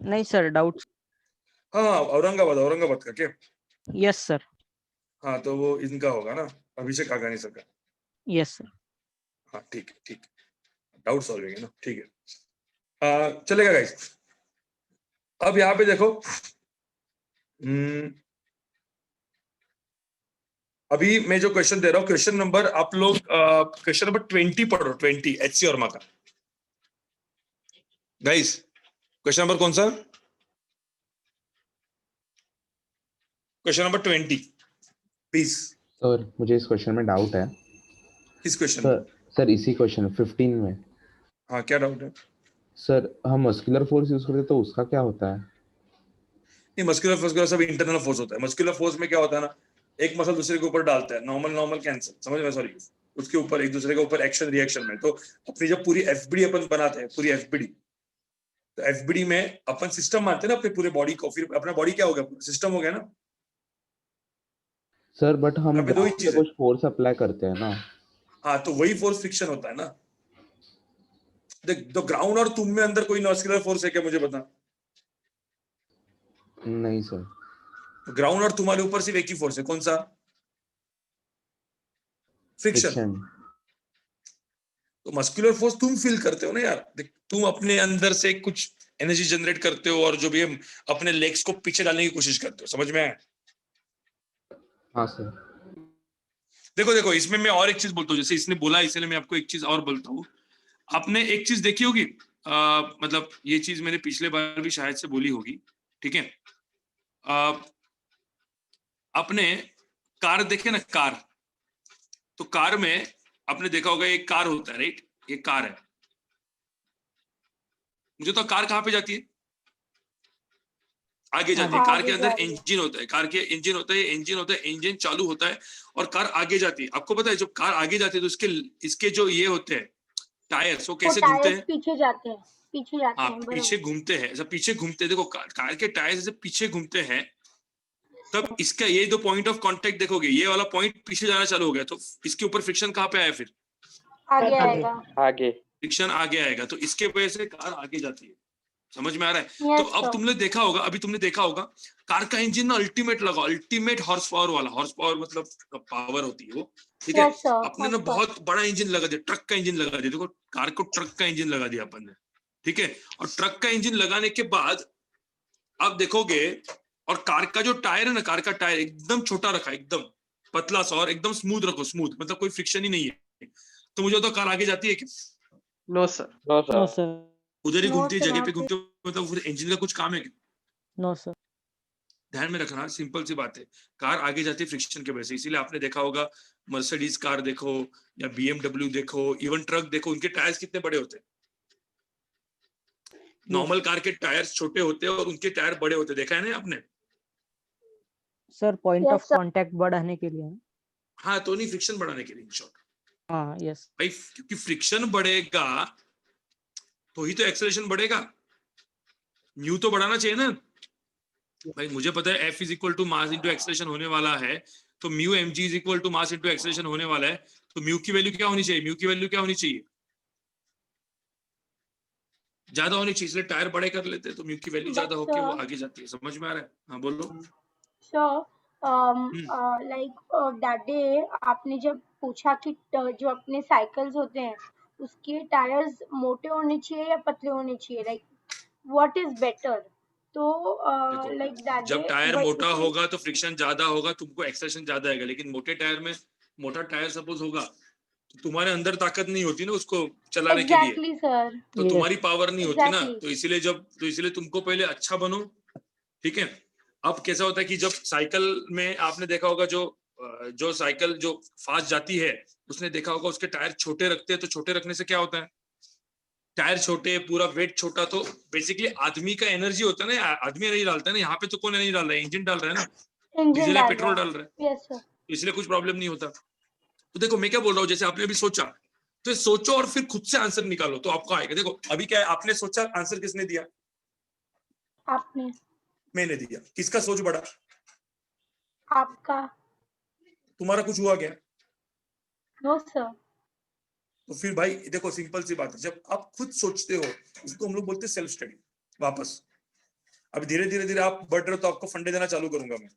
S7: नहीं सर, डाउट।
S1: हाँ हाँ, औरंगाबाद का क्या?
S7: Yes sir.
S1: हाँ तो वो इनका होगा ना, अभिषेक कागानी सर का।
S7: Yes sir.
S1: हाँ ठीक है, ठीक है, डाउट सॉल्विंग है ना, ठीक है, चलेगा गाइस। अब यहाँ पे देखो, अभी मैं जो क्वेश्चन दे रहा हूँ, क्वेश्चन नंबर आप लोग क्वेश्चन नंबर 20 पढ़ो, 20 एचसी वर्मा का। गाइस क्वेश्चन नंबर कौन सा? Question number 20 please.
S8: सर मुझे इस क्वेश्चन में डाउट है।
S1: किस क्वेश्चन में?
S8: सर इसी क्वेश्चन 15 में।
S1: हाँ क्या डाउट है?
S8: सर हम मस्कुलर फोर्स यूज करते तो उसका क्या होता है?
S1: नहीं, मस्कुलर फोर्स का सब इंटरनल फोर्स होता है। मस्कुलर फोर्स में क्या होता है ना, एक मसल दूसरे के ऊपर डालता है, नॉर्मल कैंसर, समझ में, सॉरी, उसके ऊपर एक दूसरे के ऊपर एक्शन रिएक्शन में। तो अपनी जब पूरी एफबीडी अपन बनाते हैं, पूरी एफबीडी, तो एफबीडी में अपन सिस्टम मानते हैं ना अपने पूरे बॉडी को, फिर अपना बॉडी क्या हो गया, सिस्टम हो गया ना।
S8: सर बट हम
S1: यहाँ पे दो ही
S8: ग्राउंड पे
S1: चीजें,
S8: कुछ फोर्स अप्लाई करते हैं ना।
S1: हाँ तो वही फोर्स फ्रिक्शन होता है ना। देख, तो ग्राउंड और तुम में अंदर कोई मस्कुलर फोर्स है क्या, मुझे बता।
S8: नहीं सर।
S1: ग्राउंड और तुम्हारे ऊपर सिर्फ एक ही फोर्स है, कौन सा? फ्रिक्शन। तो मस्कुलर फोर्स तुम फील करते हो ना यार, देख तुम अपने अंदर से कुछ एनर्जी जनरेट करते हो और जो भी है अपने लेग्स को पीछे डालने की कोशिश करते हो, समझ में आया?
S8: हाँ सर।
S1: देखो इसमें मैं और एक चीज बोलता हूँ, जैसे इसने बोला इसलिए मैं आपको एक चीज और बोलता हूँ। आपने एक चीज देखी होगी, मतलब ये चीज मैंने पिछले बार भी शायद से बोली होगी, ठीक है। आपने कार देखे ना, कार, तो कार में आपने देखा होगा एक कार होता है, राइट, ये कार है। मुझे तो कार कहाँ पे जाती है? आगे जाती है। कार के अंदर इंजन होता है, कार के इंजन होता है, इंजन चालू होता है और कार आगे जाती है। आपको पता है जब कार आगे जाती है तो इसके जो ये होते हैं टायर्स, वो कैसे घूमते हैं?
S3: पीछे जाते हैं,
S1: हाँ पीछे घूमते हैं, ऐसा पीछे घूमते हैं। देखो कार के टायर्स ऐसे पीछे घूमते हैं, तब इसका ये दो पॉइंट ऑफ कांटेक्ट देखोगे, ये वाला पॉइंट पीछे जाना चालू हो गया, तो इसके ऊपर फ्रिक्शन कहाँ पे आया? फिर
S3: आगे आएगा,
S2: आगे
S1: फ्रिक्शन आगे आएगा, तो इसके वजह से कार आगे जाती है। समझ में आ रहा है? तो अब तुमने देखा होगा, अभी तुमने देखा होगा कार का इंजन ना अल्टीमेट लगा, अल्टीमेट हॉर्स पावर वाला, हॉर्स पावर मतलब पावर होती है वो, ठीक है। अपने ना बहुत बड़ा इंजन लगा दिया, ट्रक का इंजन लगा दिया। देखो कार को ट्रक का इंजन लगा दिया अपन ने, ठीक है। और ट्रक का इंजन लगाने के बाद आप देखोगे, और कार का जो टायर है ना, कार का टायर एकदम छोटा रखा, एकदम पतला सा, और एकदम स्मूथ रखो, स्मूथ मतलब कोई फ्रिक्शन ही नहीं है। तो मुझे तो कार आगे जाती है क्या?
S2: No sir, no sir,
S7: no sir.
S1: उधर ही घूमती है, जगह पे घूमती है, मतलब फिर इंजन का कुछ काम है क्या?
S7: No sir.
S1: ध्यान में रखना, सिंपल सी बात है, कार आगे जाती है फ्रिक्शन के वजह से। इसीलिए आपने देखा होगा मर्सिडीज कार देखो या BMW देखो, इवन ट्रक देखो, उनके टायर्स कितने बड़े होते हैं। नॉर्मल कार के टायर्स छोटे होते हैं और उनके टायर बड़े होते हैं, देखा है ना आपने?
S7: सर पॉइंट ऑफ कांटेक्ट बढ़ाने के लिए।
S1: हाँ तो नहीं, फ्रिक्शन बढ़ाने के लिए, इन शॉर्ट।
S7: हाँ यस
S1: भाई क्योंकि फ्रिक्शन बढ़ेगा तो ही तो एक्सेलरेशन बढ़ेगा, न्यू तो बढ़ाना चाहिए ना भाई। मुझे पता है F = मास इंटू एक्सेलरेशन होने वाला है, तो म्यू mg = मास इंटू एक्सेलरेशन होने वाला है, तो म्यू की वैल्यू क्या होनी चाहिए? म्यू की वैल्यू क्या होनी चाहिए? ज्यादा होनी चाहिए, इसलिए टायर बड़े कर लेते हैं, तो म्यू की वैल्यू ज्यादा होके वो आगे जाती है। समझ में आ रहा है? हाँ बोलो।
S3: लाइक दैट डे आपने जब पूछा कि जो अपने साइकिल्स होते हैं उसके टायर्स मोटे होने चाहिए या पतले होने चाहिए, लाइक व्हाट इज बेटर? तो लाइक दैट
S1: जब टायर मोटा होगा तो फ्रिक्शन ज्यादा होगा, तुमको एक्सेलरेशन ज्यादा आएगा। लेकिन मोटे टायर में, मोटा टायर सपोज होगा तो तुम्हारे अंदर ताकत नहीं होती ना उसको चलाने के लिए,
S3: सर,
S1: तो तुम्हारी पावर नहीं होती ना। तो इसीलिए तुमको पहले अच्छा बनो, ठीक है। अब कैसा होता है कि जब साइकिल में आपने देखा होगा, जो साइकिल जो फास्ट जाती है, उसने देखा होगा उसके टायर छोटे रखते हैं। तो छोटे रखने से क्या होता है? टायर छोटे, पूरा वेट छोटा, तो बेसिकली आदमी का एनर्जी होता है ना, आदमी एनर्जी डालता है ना। यहाँ पे तो कौन एनर्जी डाल रहा है? इंजन डाल रहा है ना, डीजल या पेट्रोल डाल रहा है,
S3: यस सर।
S1: इसलिए कुछ प्रॉब्लम नहीं होता। तो देखो मैं क्या बोल रहा हूँ, जैसे आपने अभी सोचा तो सोचो और फिर खुद से आंसर निकालो तो आपको आएगा। देखो अभी क्या है, आपने सोचा, आंसर किसने दिया?
S3: आपने।
S1: मैंने दिया। किसका सोच बढ़ा?
S3: आपका।
S1: तुम्हारा कुछ हुआ क्या?
S3: No sir.
S1: तो फिर भाई देखो सिंपल सी बात है, जब आप खुद सोचते हो उसको हम लोग बोलते हैं सेल्फ स्टडी। वापस अब धीरे धीरे धीरे आप बढ़ रहे हो तो आपको फंडे देना चालू करूंगा मैं।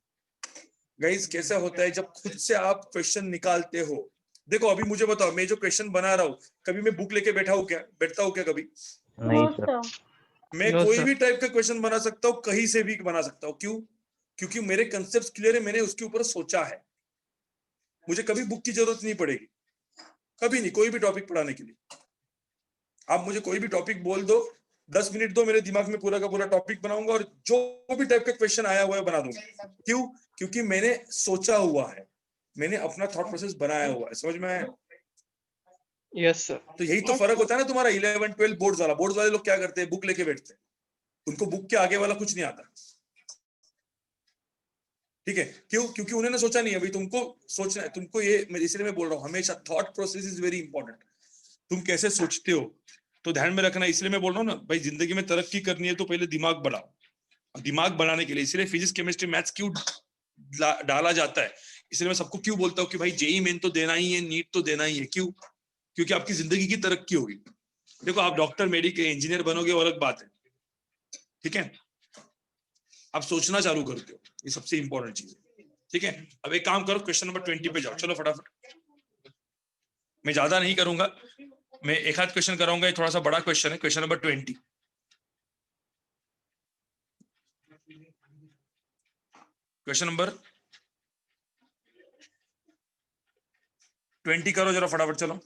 S1: गाइस कैसा होता है जब खुद से आप क्वेश्चन निकालते हो। देखो अभी मुझे बताओ, मैं जो क्वेश्चन बना रहा हूँ, कभी मैं बुक लेके बैठा हूँ क्या? बैठता हूँ क्या कभी?
S2: नहीं
S3: नो
S2: सर।
S3: सर।
S1: मैं
S2: No,
S1: कोई
S2: sir.
S1: भी टाइप का क्वेश्चन बना सकता हूँ, कहीं से भी बना सकता हूँ। क्यों? क्योंकि मेरे कंसेप्ट क्लियर है, मैंने उसके ऊपर सोचा है। मुझे कभी बुक की जरूरत नहीं पड़ेगी, कभी नहीं, कोई भी टॉपिक पढ़ाने के लिए। आप मुझे कोई भी टॉपिक बोल दो, 10 मिनट दो, मेरे दिमाग में पूरा का पूरा टॉपिक बनाऊंगा और जो भी टाइप का क्वेश्चन आया हुआ है बना दूंगा। क्यों? क्योंकि मैंने सोचा हुआ है, मैंने अपना थॉट प्रोसेस बनाया हुआ है। समझ में आया?
S2: Yes sir.
S1: तो यही तो फर्क होता है ना तुम्हारा 11 12 बोर्ड्स वाले लोग क्या करते हैं, बुक लेके बैठते हैं, उनको बुक के आगे वाला कुछ नहीं आता। ठीक है? क्यों? क्योंकि उन्होंने सोचा नहीं। अभी तुमको सोचना है, तुमको ये इसलिए मैं बोल रहा हूँ, हमेशा thought process is very important. तुम कैसे सोचते हो तो ध्यान में रखना। इसलिए मैं बोल रहा हूँ ना भाई, जिंदगी में तरक्की करनी है तो पहले दिमाग बढ़ाओ। दिमाग बढ़ाने के लिए इसलिए फिजिक्स केमिस्ट्री मैथ्स क्यों डाला जाता है, इसलिए मैं सबको क्यों बोलता हूँ कि भाई जेई मेन तो देना ही है, नीट तो देना ही है। क्यों? क्योंकि आपकी जिंदगी की तरक्की होगी। देखो आप डॉक्टर मेडिकल इंजीनियर बनोगे वो अलग बात है, ठीक है, आप सोचना चालू करते हो, ये सबसे इंपॉर्टेंट चीज है। ठीक है, अब एक काम करो, क्वेश्चन नंबर 20 पे जाओ, चलो फटाफट। मैं ज्यादा नहीं करूंगा, मैं एक आध क्वेश्चन कराऊंगा, ये थोड़ा सा बड़ा क्वेश्चन है। क्वेश्चन नंबर 20, क्वेश्चन नंबर 20 करो जरा फटाफट, चलो।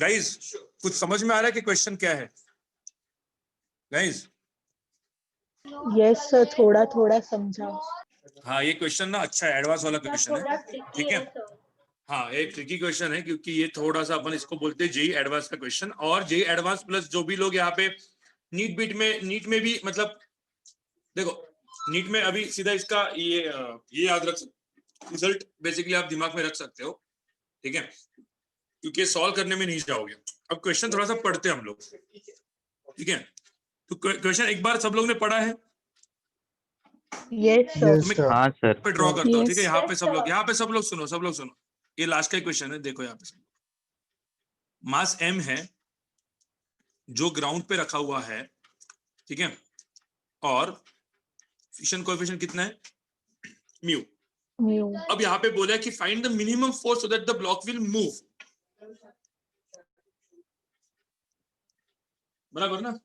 S1: गाइस कुछ समझ में आ रहा है कि क्वेश्चन क्या है गाइस?
S5: यस सर, थोड़ा थोड़ा समझा।
S1: हाँ ये क्वेश्चन ना अच्छा है, एडवांस वाला क्वेश्चन
S3: थोड़ा
S1: है,
S3: tricky
S1: ठीक है?
S3: है सर।
S1: हाँ एक ट्रिकी क्वेश्चन है क्योंकि ये थोड़ा सा अपन इसको बोलते हैं जेई एडवांस का क्वेश्चन। और जेई एडवांस प्लस जो भी लोग यहाँ पे नीट में भी मतलब देखो नीट में अभी सीधा इसका ये याद रख सकते, रिजल्ट बेसिकली आप दिमाग में रख सकते हो, ठीक है? क्योंकि सॉल्व करने में नहीं जाओगे। अब क्वेश्चन थोड़ा सा पढ़ते हैं हम लोग, ठीक है? तो क्वेश्चन एक बार सब लोग ने पढ़ा है?
S5: Yes sir.
S9: Yes, sir.
S7: हाँ सर।
S1: पे ड्रॉ करता हूँ, ठीक है?
S5: Yes.
S1: यहाँ पे
S3: Yes,
S1: सब लोग,
S3: sir.
S1: यहाँ पे सब लोग सुनो, ये लास्ट का क्वेश्चन है, देखो यहाँ पे सब मास m है जो ग्राउंड पे रखा हुआ है, ठीक है? और फिक्शन कोएफिशिएंट कितना है? म्यू।
S5: म्यू।
S1: अब यहाँ पे बोला है कि find the minimum force so that the block will move, बराबर ना?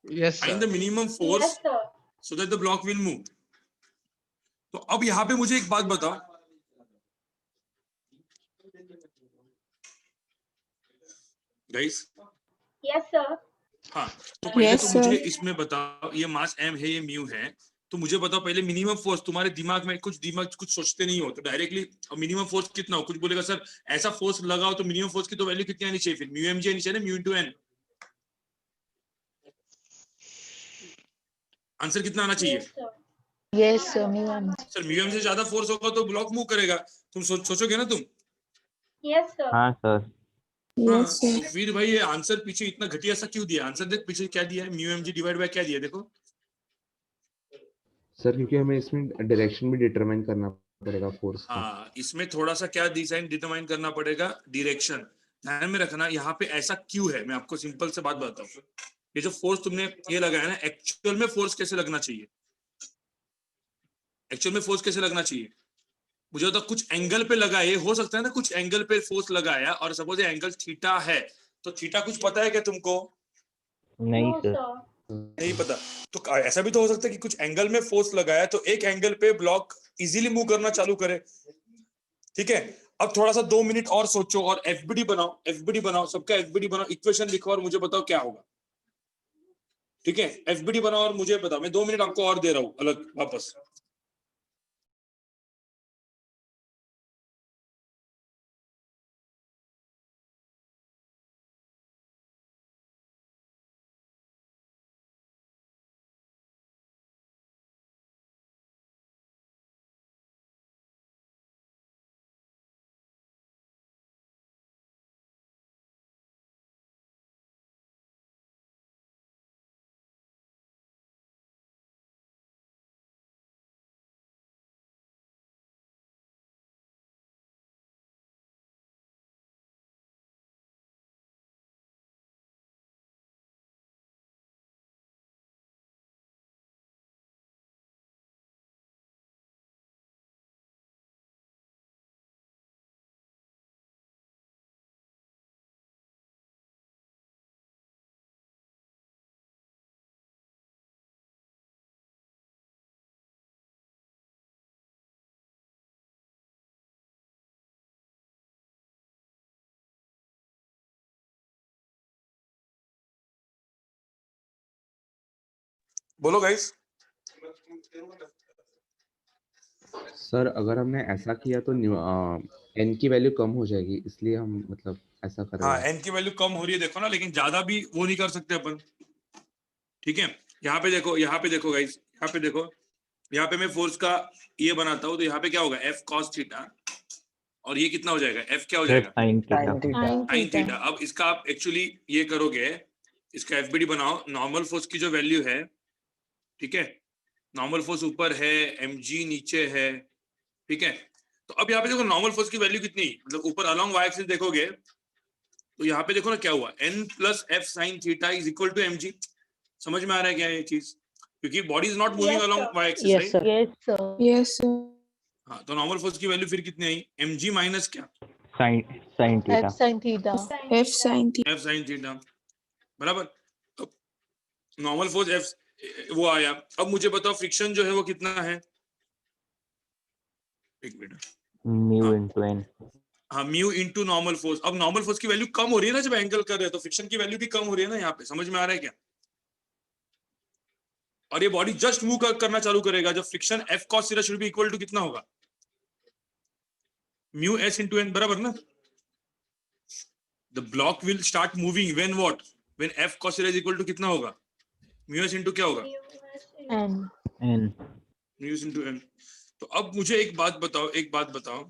S2: Yes
S1: find
S2: sir.
S1: The minimum force
S3: Yes, sir.
S1: So that the block will move. तो अब यहाँ पे मुझे एक बात बताओ, गाइस
S3: Yes, sir.
S1: हाँ तो पहले
S5: Yes,
S1: तो
S5: sir.
S1: मुझे इसमें बताओ, ये मास m है, ये म्यू है, तो मुझे बताओ पहले मिनिमम फोर्स। तुम्हारे दिमाग में कुछ सोचते नहीं हो तो डायरेक्टली मिनिमम फोर्स कितना हो, कुछ बोलेगा सर ऐसा फोर्स लगाओ तो मिनिमम फोर्स की तो वैल्यू कितनी आनी चाहिए? फिर म्यू mg आनी चाहिए ना, म्यू इंटू एन। आंसर कितना आना चाहिए?
S3: Yes, sir.
S5: Yes sir, mu M.
S1: Sir mu M से ज्यादा फोर्स होगा तो ब्लॉक मूव करेगा, तुम सोचोगे ना तुम?
S3: Yes, sir.
S7: हाँ सर।
S1: हाँ, तो फिर भाई ये आंसर पीछे इतना घटिया सा क्यों दिया? आंसर देख पीछे क्या दिया है, mu M G divide by क्या दिया है, देखो।
S8: सर क्योंकि हमें इसमें डायरेक्शन भी डिटरमाइन करना पड़ेगा फोर्स का।
S1: हाँ इसमें थोड़ा सा क्या डिजाइन डिटरमाइन करना पड़ेगा, डायरेक्शन। ध्यान में रखना यहाँ पे ऐसा क्यों है, मैं आपको सिंपल से बात बताऊं। ये जो फोर्स तुमने ये लगाया ना, एक्चुअल में फोर्स कैसे लगना चाहिए? एक्चुअल में फोर्स कैसे लगना चाहिए मुझे तो कुछ एंगल पे लगाए, हो सकता है ना कुछ एंगल पे फोर्स लगाया और सपोज ये एंगल थीटा है, तो थीटा कुछ पता है क्या तुमको?
S7: नहीं
S3: No,
S7: सर।
S3: sir.
S1: नहीं पता। तो ऐसा भी तो हो सकता है कि कुछ एंगल में फोर्स लगाया तो एक एंगल पे ब्लॉक इजीली मूव करना चालू करे, ठीक है? अब थोड़ा सा 2 मिनट और सोचो और एफबीडी बनाओ, सबका एफबीडी बनाओ, इक्वेशन लिखो और मुझे बताओ क्या होगा, ठीक है? एफबीडी बनाओ और मुझे बताओ। मैं 2 मिनट आपको और दे रहा हूं अलग वापस। बोलो गाइस।
S8: सर अगर हमने ऐसा किया तो एन की वैल्यू कम हो जाएगी, इसलिए हम मतलब ऐसा कर रहे
S1: हाँ
S8: हैं।
S1: एन की वैल्यू कम हो रही है, देखो ना, लेकिन ज्यादा भी वो नहीं कर सकते अपन, ठीक है? यहाँ पे देखो गाइस, यहाँ पे देखो, यहाँ पे मैं फोर्स का ये बनाता हूँ तो यहाँ पे क्या होगा, एफ कॉस थीटा, और ये कितना हो जाएगा, एफ क्या हो जाएगा,
S7: साइन थीटा।
S1: Sine theta. अब इसका आप एक्चुअली ये करोगे, इसका एफबीडी बनाओ, नॉर्मल फोर्स की जो वैल्यू है, ठीक है? नॉर्मल फोर्स ऊपर है, mg नीचे है, ठीक है? तो अब यहाँ पे देखो नॉर्मल फोर्स की वैल्यू कितनी, मतलब ऊपर अलोंग वाई एक्सिस देखोगे तो यहाँ पे देखो ना क्या हुआ, n plus F sine theta is equal to mg। समझ में आ रहा है क्या ये चीज? क्योंकि body is not moving
S3: Yes,
S1: along
S3: sir.
S1: Y axis, right?
S5: Sir. Yes sir.
S11: Yes, sir.
S1: हाँ तो नॉर्मल फोर्स की वैल्यू फिर कितनी आई, mg माइनस क्या,
S7: sine
S5: F
S7: theta.
S5: Sine theta.
S11: F sin theta.
S1: F sine theta, बराबर। अब normal force F वो आया। अब मुझे बताओ फ्रिक्शन जो है वो कितना है, एक मिनट,
S7: म्यू इनटू एन।
S1: हाँ म्यू इंटू नॉर्मल फोर्स। अब नॉर्मल फोर्स की वैल्यू कम हो रही है ना जब एंगल कर रहे हैं, तो फ्रिक्शन की वैल्यू भी कम हो रही है ना यहाँ पे, समझ में आ रहा है क्या? और ये बॉडी जस्ट मूव करना चालू करेगा जब friction F cos theta should be equal to कितना होगा, म्यू एस इंटू एन, बराबर ना? The block will start moving when what, when F cos theta is equal to कितना होगा, म्यू एस इंटू क्या होगा,
S5: N.
S1: Mu S into N. तो अब मुझे एक बात बताओ,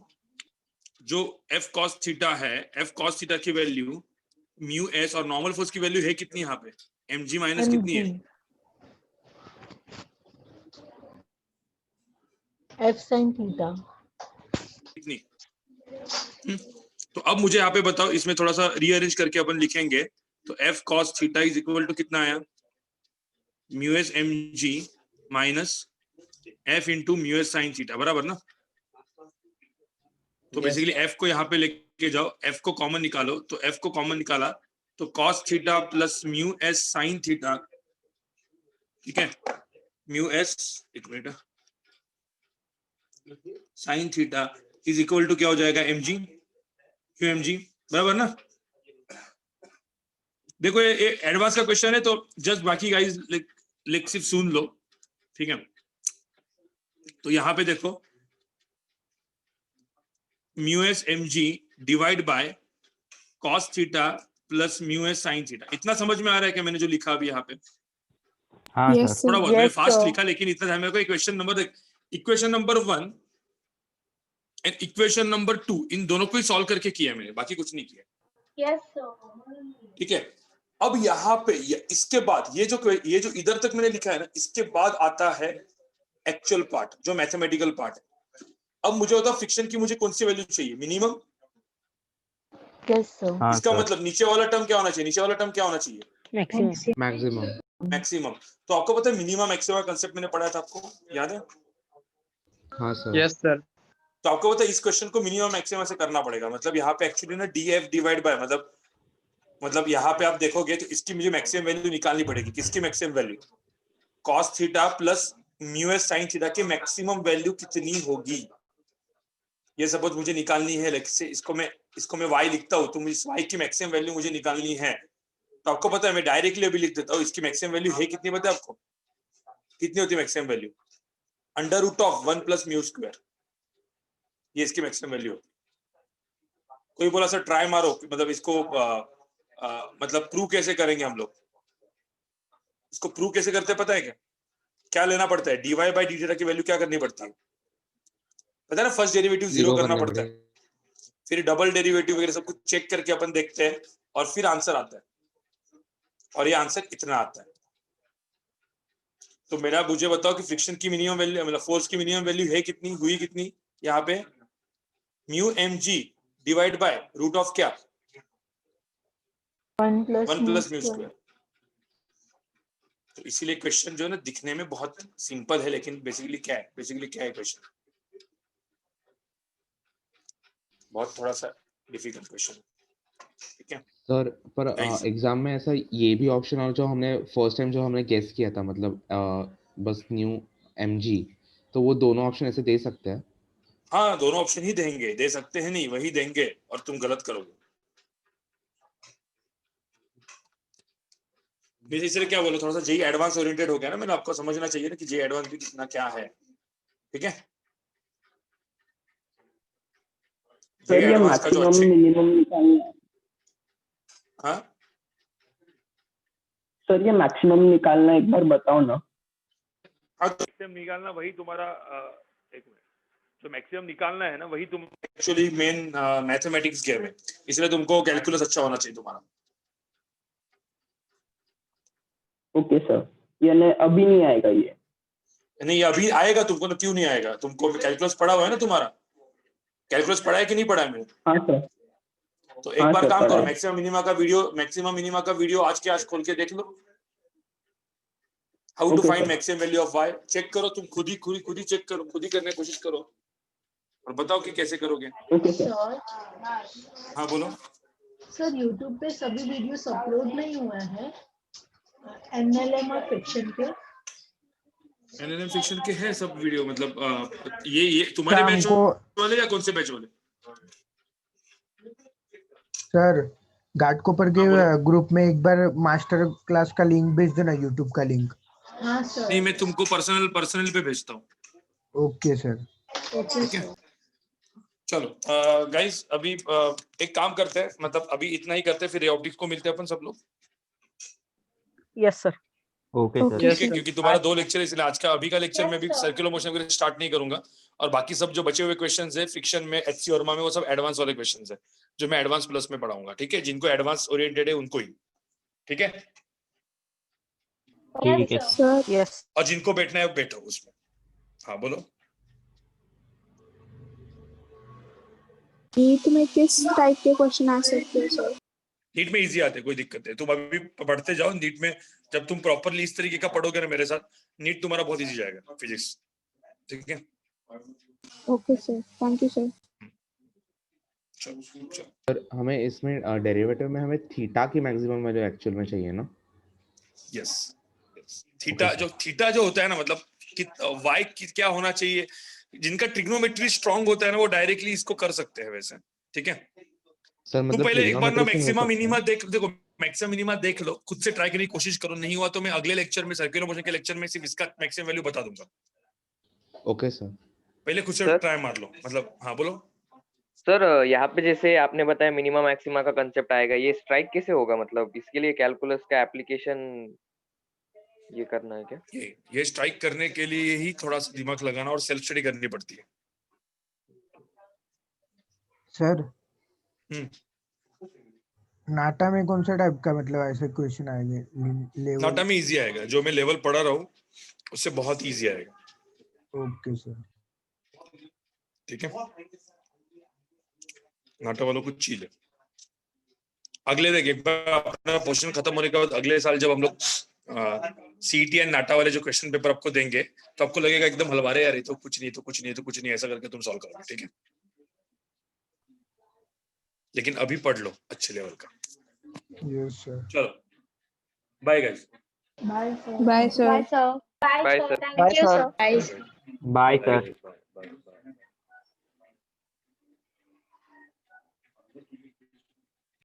S1: जो एफ कॉस थीटा है, एफ कॉस थीटा की वैल्यू म्यू एस और नॉर्मल फोर्स की वैल्यू है कितनी यहाँ पे, एम जी माइनस कितनी है,
S5: F sin theta.
S1: कितनी? तो अब मुझे यहाँ पे बताओ, इसमें थोड़ा सा रीअरेंज करके अपन लिखेंगे, तो F cos theta is equal to कितना आया, mu S M G minus F into mu S sine theta, बराबर ना? तो बेसिकली एफ को यहाँ पे लेके जाओ, एफ को कॉमन निकालो, तो एफ को कॉमन निकाला तो cos theta plus mu S sine theta, ठीक है, म्यू एस एक minute sine theta is equal to क्या हो जाएगा, M G, Q M G, बराबर ना? देखो ये एडवांस का क्वेश्चन है, तो जस्ट बाकी गाइस लिख सिर्फ सुन लो, ठीक है? तो यहाँ पे देखो mu S M G divide by cos theta plus mu S sine theta, इतना समझ में आ रहा है क्या मैंने जो लिखा अभी यहाँ पे?
S8: हाँ
S5: Yes,
S8: सर।
S5: sir.
S1: थोड़ा बहुत मैंने
S5: Yes,
S1: फास्ट
S5: sir.
S1: लिखा, लेकिन इतना ध्यान में रखो, equation number 1 and equation number 2 इन दोनों को ही सॉल्व करके किया है मैंने, बाकी कुछ नहीं किया,
S3: Yes, sir.
S1: ठीक है? अब यहाँ पे इसके बाद ये जो इधर तक मैंने लिखा है ना, इसके बाद आता है एक्चुअल पार्ट, जो मैथमेटिकल पार्ट है। अब मुझे बताओ फ्रिक्शन की मुझे कौन सी वैल्यू चाहिए, मिनिमम?
S5: Yes, sir.
S8: हाँ
S1: इसका
S8: सर।
S1: मतलब नीचे वाला टर्म क्या होना चाहिए, नीचे वाला टर्म क्या होना चाहिए,
S7: Maximum.
S8: मैक्सिमम।
S1: मैक्सिमम। तो आपको पता है मिनिमम मैक्सिमम कंसेप्ट मैंने पढ़ाया था, आपको याद है?
S8: हाँ सर।
S2: Yes sir.
S1: तो आपको पता है इस क्वेश्चन को मिनिमम मैक्सिमम से करना पड़ेगा, मतलब यहाँ पे एक्चुअली ना डी एफ डिवाइड बाय, मतलब यहाँ पे आप देखोगे तो इसकी मुझे मैक्सिमम वैल्यू निकालनी पड़ेगी। किसकी maximum value, cos theta plus mu S sine theta की मैक्सिमम वैल्यू कितनी होगी, ये सपोज मुझे निकालनी है। इसको मैं y लिखता हूँ, तो इस y की मैक्सिमम वैल्यू मुझे निकालनी है। तो आपको पता है मैं डायरेक्टली अभी लिख देता हूँ, इसकी मैक्सिमम वैल्यू है कितनी, पता है आपको कितनी होती है maximum value, under root of 1 plus mu square, ये इसकी मैक्सिमम वैल्यू होती है। कोई बोला सर ट्राई मारो, मतलब इसको मतलब प्रूव कैसे करेंगे हम लोग, इसको प्रूव कैसे करते हैं पता है क्या लेना पड़ता है, dy बाई डी थीटा की वैल्यू क्या करनी पड़ती है पता है ना, फर्स्ट डेरिवेटिव जीरो करना पड़ता है, फिर डबल डेरिवेटिव वगैरह सब कुछ चेक करके अपन देखते हैं, और फिर आंसर आता है, और ये आंसर इतना आता है। तो मुझे बताओ कि फ्रिक्शन की मिनिमम वैल्यू, मतलब फोर्स की मिनिमम वैल्यू है कितनी, हुई कितनी यहाँ पे, mu M G divide by root of क्या,
S5: 1
S1: प्लस म्यू स्क्वायर। तो इसीलिए क्वेश्चन जो है ना दिखने में बहुत सिंपल है, लेकिन बेसिकली क्या है क्वेश्चन, बहुत थोड़ा सा डिफिकल्ट क्वेश्चन, ठीक है
S8: सर? पर एग्जाम में ऐसा ये भी ऑप्शन और जो हमने फर्स्ट टाइम जो हमने गेस किया था, मतलब बस न्यू एमजी, तो वो दोनों ऑप्शन ऐसे दे सकते हैं?
S1: हाँ दोनों ऑप्शन ही देंगे, दे सकते हैं नहीं, वही देंगे, और तुम गलत करोगे। इसलिए क्या बोलो, थोड़ा सा जेई एडवांस ओरिएंटेड हो गया ना, मैंने आपको समझना चाहिए ना कि जेई एडवांस भी कितना क्या है, ठीक है?
S13: सर ये मैक्सिमम मिनिमम निकालना है।
S1: हाँ
S13: सर ये मैक्सिमम निकालना एक बार बताओ ना।
S1: हाँ तो मैक्सिमम निकालना वही तुम्हारा एक मिनट, जो मैक्सिमम निकालना है ना वही तुम एक्चुअली मेन मैथमेटिक्स गेम है, इसलिए तुमको कैलकुलस अच्छा होना चाहिए तुम्हारा।
S13: ओके सर, यानी अभी नहीं आएगा ये?
S1: नहीं अभी आएगा तुमको, तो क्यों नहीं आएगा, तुमको कैलकुलस पढ़ा हुआ है ना, तुम्हारा कैलकुलस पढ़ा है कि नहीं पढ़ा है मैंने?
S13: हाँ सर।
S1: तो एक बार काम करो, मैक्सिमम मिनिमा का वीडियो आज के आज खोल के देख लो, how to find maximum value of y, check करो तुम खुद ही चेक करो, खुद ही करने की कोशिश करो, और बताओ कि कैसे करोगे। हाँ बोलो
S5: सर। YouTube पे सभी वीडियोस अपलोड नहीं हुए हैं एनएलएम और फ्रिक्शन के?
S1: एनएलएम फिक्शन के है सब वीडियो, मतलब ये तुम्हारे बैच वाले या कौन से बैच वाले?
S9: सर घाटकोपर के
S1: हाँ, बोलो।
S9: ग्रुप में एक बार मास्टर क्लास का लिंक भेज देना, यूट्यूब का लिंक।
S5: हाँ सर।
S1: नहीं, मैं तुमको पर्सनल पे भेजता हूँ।
S9: Okay sir.
S5: ओके
S1: ठीक है,
S5: सर।
S1: चलो गाइस, अभी एक काम करते हैं, मतलब अभी इतना ही करते हैं, फिर ऑप्टिक्स को मिलते हैं अपन सब लोग।
S7: Yes sir.
S13: Okay sir.
S1: ठीक है, क्योंकि तुम्हारा 2 लेक्चर है, इसलिए आज का अभी का लेक्चर में भी सर्कुलर मोशन वगैरह स्टार्ट नहीं करूंगा, और बाकी सब जो बचे हुए क्वेश्चंस है फ्रिक्शन में, एचसी वर्मा में, वो सब एडवांस वाले क्वेश्चंस है जो मैं एडवांस प्लस में पढ़ाऊंगा। ठीक है, जिनको एडवांस ओरिएंटेड है उनको ही। ठीक है,
S13: ठीक है
S11: सर
S7: यस।
S1: और जिनको बैठना है वो बैठो उसमें। हाँ बोलो।
S11: नीट में किस टाइप के क्वेश्चन आ सकते हैं सर?
S1: नीट में इजी आते हैं, कोई दिक्कत नहीं, तुम अभी पढ़ते जाओ। नीट में जब तुम प्रॉपरली इस तरीके का पढ़ोगे ना मेरे साथ, नीट तुम्हारा बहुत इजी जाएगा, फिजिक्स। ठीक है,
S11: okay sir, thank you sir.
S1: चलो।
S8: सर हमें इसमें डेरिवेटिव में हमें थीटा की मैक्सिमम वैल्यू एक्चुअल में चाहिए ना?
S1: यस, थीटा जो होता है ना, मतलब कि वाई क्या होना चाहिए, जिनका ट्रिग्नोमेट्री स्ट्रांग होता है ना, वो डायरेक्टली इसको कर सकते हैं वैसे। ठीक है,
S8: सर
S1: तुम
S8: मतलब
S1: पहले एक बार ना
S8: ट्रिग्नोमेट्री से हो
S1: मैक्सिमम
S8: सकता है?
S1: मिनिमा देखो, मैक्सिमम मिनिमा देख लो, खुद से ट्राई करने की कोशिश करो, नहीं हुआ तो मैं अगले लेक्चर में, सर्कुलर मोशन के लेक्चर में सिर्फ इसका मैक्सिमम वैल्यू बता दूंगा।
S8: Okay sir.
S1: पहले खुद से
S14: सर?
S1: ट्राई मार लो, मतलब। हाँ बोलो।
S14: सर यहाँ पे जैसे आपने बताया मिनिमा मैक्सिमा का कंसेप्ट आएगा, ये स्ट्राइक कैसे होगा? मतलब इसके लिए कैलकुलस का एप्लीकेशन ये करना है क्या?
S1: ये स्ट्राइक करने के लिए ही थोड़ा सा दिमाग लगाना और सेल्फ स्टडी करनी पड़ती है।
S9: सर
S1: हम्म,
S9: नाटा में कौन सा टाइप का मतलब ऐसे क्वेश्चन आएंगे लेवल?
S1: नाटा में इजी आएगा, जो मैं लेवल पढ़ा रहा हूँ उससे बहुत इजी आएगा।
S9: Okay sir.
S1: ठीक है, नाटा वालों को चिल है। अगले देख, एक बार अपना पोर्शन खत्म होने के बाद अगले साल जब हम लोग सीईटी एंड नाटा वाले जो क्वेश्चन पेपर आपको देंगे, तो आपको लगेगा एकदम हलवारे यार, ये तो कुछ नहीं, तो कुछ नहीं, तो कुछ नहीं, ऐसा करके तुम सॉल्व करोगे। ठीक है, लेकिन अभी पढ़ लो अच्छे लेवल का।
S9: Yes sir.
S1: चलो, bye guys.
S5: Bye sir.
S11: Bye sir.
S12: Bye sir.
S14: Bye sir.
S11: Thank you sir.
S13: Bye sir.
S1: Bye.